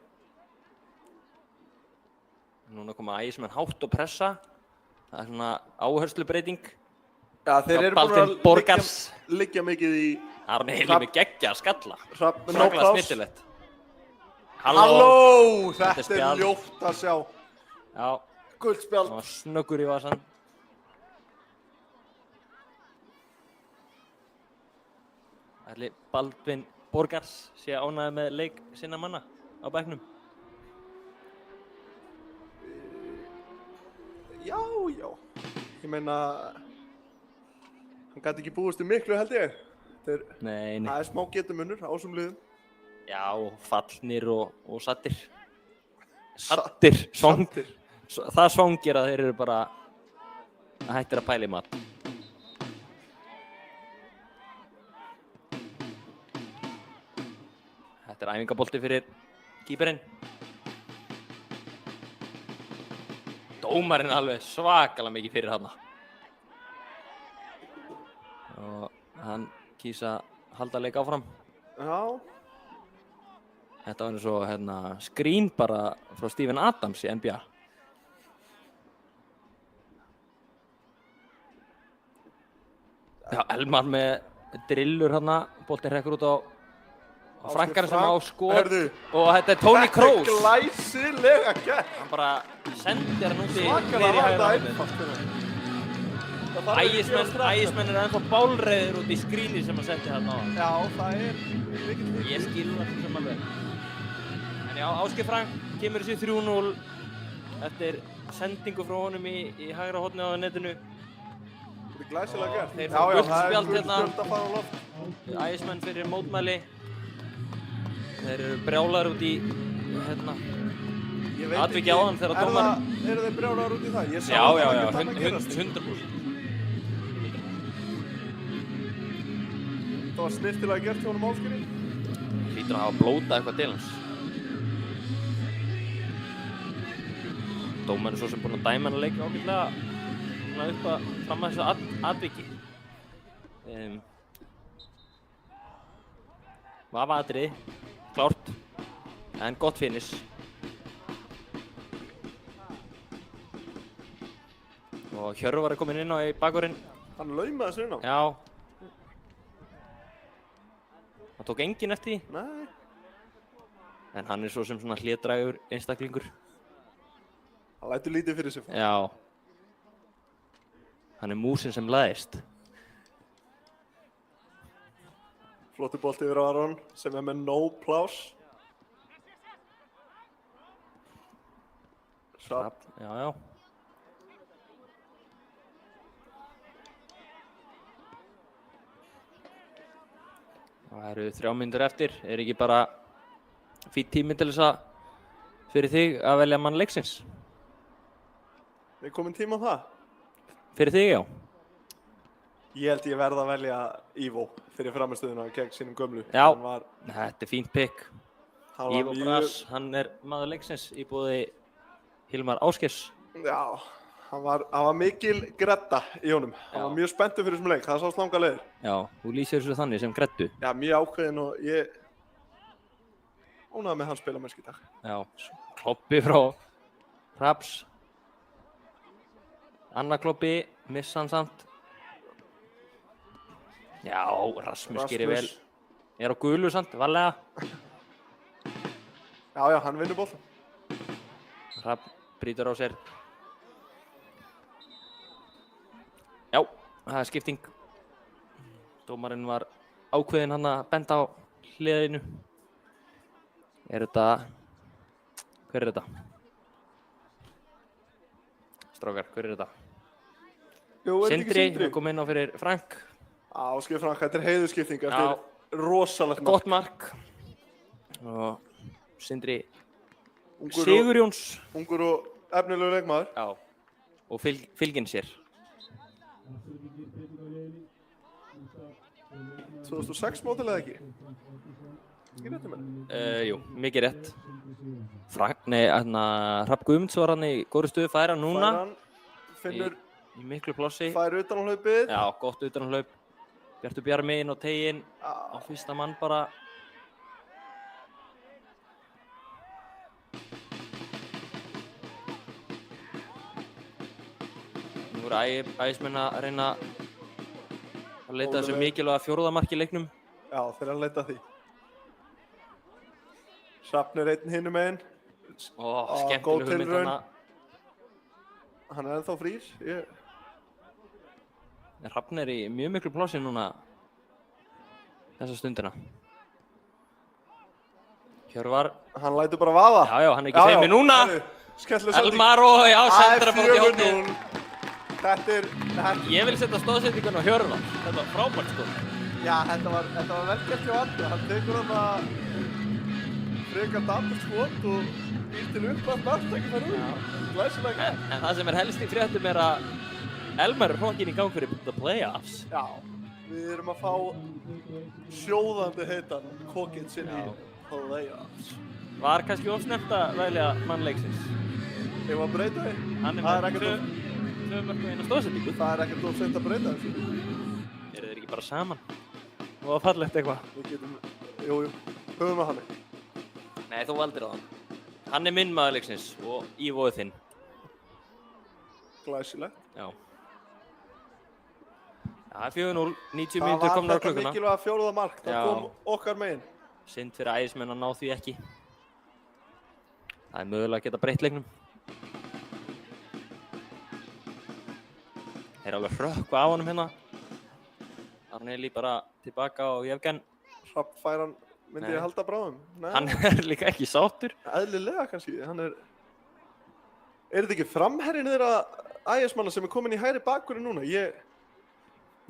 Núna koma ægismenn hátt og pressa. Það er svona áherslubreyting. Já, þeir eru Baldvin búin Borgars. að liggja mikið í... Það er hann heilið með geggja að skalla. Hrafn með Svakalega nóg snyrtilegt. Halló! Þetta er Þetta spjald. er ljótt að sjá. Já, Guldspjald. hann var snöggur í vasan. Ætli Baldvin Borgars sé ánægður með leik sinna manna á bekknum. Já, já. Ég meina... Hann gæti ekki búist í miklu, held ég. Nei. Það er smá getumunur á þessum liðum. Já, fallnir og sattir. Sattir, svang. Það svangir að þeir eru bara hættir að pæla í mat. Þetta er æfingabolti fyrir kýperinn. Dómarinn alveg svakalega mikið fyrir hana. Og hann kýs að halda leik áfram. Já. Þetta var eins og skrín bara frá Steven Adams í NBA. Já, Elmar með drillur hérna, boltinn hrekkur út á Frankarinn sem á skot. Herðu, Og þetta er Toni Kroos. Þetta er glæsilega gert. Hann bara sendir hann út í Svakalega var þetta hægri einfalt fyrir hann. Ægismenn eru ennþá bálreiðir út í skrínið sem hann sendi hérna á hann. Já, það er mikill hiti. Ég skil það sem alveg. En já, Ásgeir Frank kemur þessi 3-0 eftir sendingu frá honum í hægra hornið á netinu. Þetta er glæsilega gert. Þeir fá gult spjald hérna. Guldspjald að fara á loft. Ægismenn fyrir mótmæli. Þeir eru brjálaðir út í Ég veit atviki áðan þegar dómarinn... Eru þeir brjálaðir út í það? Ég sá Já, það já, ekkert annað 100%. gerast. Það var snyrtilega gert hjá honum Ásgeiri. Hlýtur að hafa blótað eitthvað til hans. Dómarinn er svo sem búinn að dæma hann að leika ágætlega upp að fram að þessu atviki. Vafa atriði, klárt, en gott finish. Og Hjörvar er kominn inn á í bakvörðinn. Hann laumaði sér inn á. Já. Það tók enginn eftir því. Nei. En hann er svo sem svona hlédrægur einstaklingur. Hann lætur lítið fyrir sig. Já. Hann er músin sem læðist. Flottu bolti yfir á Aron sem er með no pláss. Satt. Já, já. Það eru 3 mínútur eftir. Er ekki bara fínn tími til þess að fyrir þig að velja mann leiksins? Er komin tíma á það? Fyrir þig, já. Ég held ég verð að velja Ivo fyrir framistöðuna gegn sínum gömlu. Já, Hann var, þetta er fínt pikk. hann var Ivo Brass, hann er maður leiksins í boði Hilmar Ásgeirs. Já, Hann var mikil gredda í honum. Hann var mjög spenntur fyrir þessum leik, það sást langa leiðir. Já, þú lýsir þessu þannig sem greddu. Já, mjög ákveðinn og ég ánægði með hans spilamennski í dag. Já, kloppi frá Hrafns. Annar kloppi, missa hann samt. Já, Rasmus gerir vel. Er á gulu samt, varlega. Já, hann vinnur boltan. Hrafn brýtur á sér. Já, það er skipting. Dómarinn var ákveðinn hann að benda á hliðinu. Hver er þetta? Strákar, hver er þetta? Jú, er þetta ekki Sindri, Sindri? við komum inn á fyrir Frank. Ásgeir Frank, þetta er heiðurskipting eftir rosalegt Gott mark. Og Sindri Ungur Sigurjóns. Ungur og efnilegur leikmaður. Já, og fylginn sér. 2006 mótil eða ekki? Ekki réttum henni? Jú, mikið rétt. Hrafn Guðmunds var hann í góðri stöðu, fær hann núna. Finnur í miklu plássi. Fær utan á hlaupið. Já, gott utan á hlaup. Bjartur Bjarmi inn á teginn á fyrsta mann bara. Nú voru ægismenn að reyna að leita þessu mikilvæga fjórða mark í leiknum. Já, þeir að leita því. Hrafn er einn hinum meginn. Skemmtileg hugmynd þarna. Hann er ennþá frýr. Hrafn er í mjög miklu plássi núna þessa stundina. Hjörvar. Hann lætur bara vaða. Já, hann er ekki feimur núna. Elmaro, já, sendur að fara út í hóttið. Þetta er... Ég vil setja stóðsetningun á Hjörvar. Þetta var frábært stóð. Já, þetta var vel gert hjá Andri. Hann tekur þarna frekar dapurt skot og býr til upp að marktækja fara út. Glæsilega gert. En það sem er helst í fréttum er að Elmar er hrokkinn í gang fyrir the playoffs. Já, við erum að fá sjóðandi heitan Kokits inn í playoffs. Var kannski of snemmt að velja mannleiksins. Ef að breyta því? Hann er með tvö mörk og eina stóðsetningu. Það er ekkert of seint að breyta þessu. Eru þeir ekki bara saman? Og það fallegt eitthvað. Við getum, jú, höfum að hann. Nei, þú valdir á hann. Hann er minn maður leiksins og Ívoð þinn. Glæsilegt. Já. Það er 4-0, 90 mínútur komnar á klukkuna. Það var þetta mikilvæga fjóruða mark, það kom okkar megin. Synd fyrir ægismenn að ná því ekki. Það er mögulega að geta breytt leiknum. Þeir alveg hrökkva á honum hérna. Arneli bara tilbaka á Jevgen. Hrafn fær hann, myndi ég halda bráðum. Hann er líka ekki sáttur. Eðlilega kannski, hann er... Er þetta ekki framherrin þeirra ægismanna sem er komin í hægri bakkurinn núna?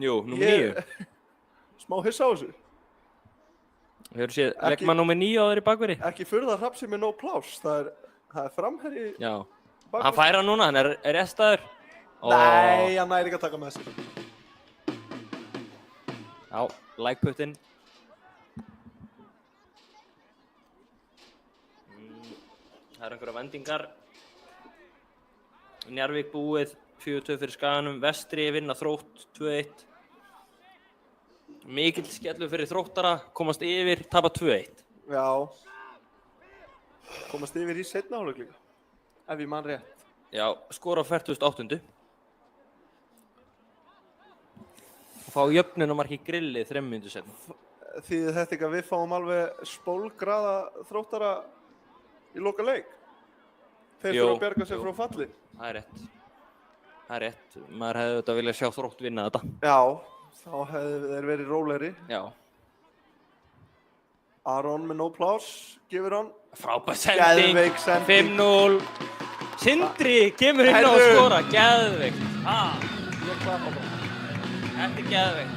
Jú, númer 9. Smá hissa á þessu. Hefur séð leikmann númer 9 á þeirri bakverði? Ekki furða Hrafn sem er nóg pláss. Það er framherri... Já. Hann fær hann núna, hann er restaður. Nei, hann næri ekki að taka með sér. Já, lækputtinn. Það eru einhverja vendingar. Njarðvík búið 4-2 fyrir Skaganum. Vestri vinna Þrótt 2-1. Mikill skellur fyrir Þróttara, komast yfir, tapa 2-1. Já. Komast yfir í seinna hálfleik líka. Ef ég man rétt. Já, skora á 48. Og fá jöfnunamark í grillið 3 mínútur seinna. Því þetta ekki að við fáum alveg spólgraða Þróttara í loka leik. Þeir þurfa að bjarga sér frá falli. Það er rétt. Það er rétt. Maður hefði auðvitað viljað sjá Þrótt vinna þetta. Já, þá hefði þeir verið rólegri. Já. Aron með no pláss, gefur hann. Frábær sending. Geðveik sending. 5-0. Sindri kemur inn á að skora. Geðveikt. Ég klappa bara. Þetta er geðveikt.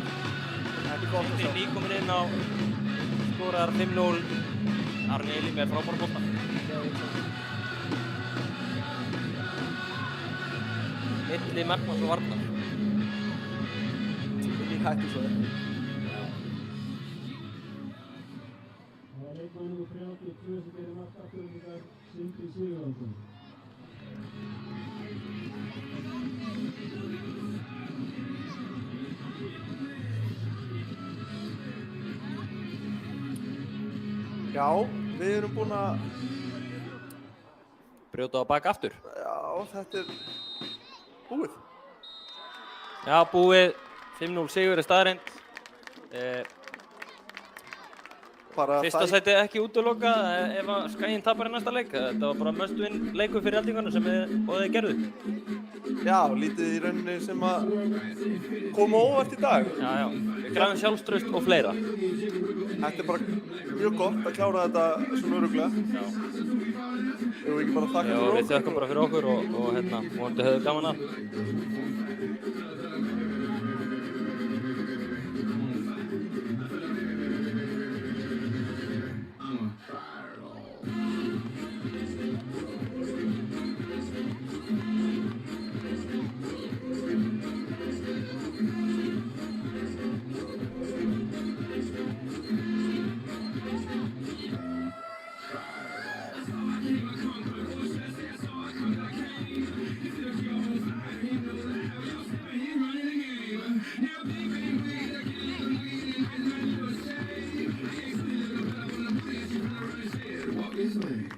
Þetta er gott að sjá. Sindri nýkominn inn á skorar 5-0. Arneli með frábær bolta. Milli markmanns og varnar. Í hættu svo þetta. Það var leikmaður númer 32 sem gerir mark afturöldingar, Sindri Sigurjónsson. Já, við erum búin að, brjóta á bak aftur. já, þetta er búið. Já, búið. 5-0 sigur er staðreynd. Fyrsta sæti ekki útilokað ef að Skaginn tapar í næsta leik. Þetta var bara must-win leikur fyrir Eldingarna sem þið gerðu. Já, lítið í rauninni sem að koma óvart í dag. Já, já. Við græfum sjálfstraust og fleira. Þetta er bara mjög gott að klára þetta svona örugglega. Já. Ef við ekki bara þakka fyrir okkur. Já, við þökkum bara fyrir okkur og hérna, vonandi höfðu gaman að. Walk this way.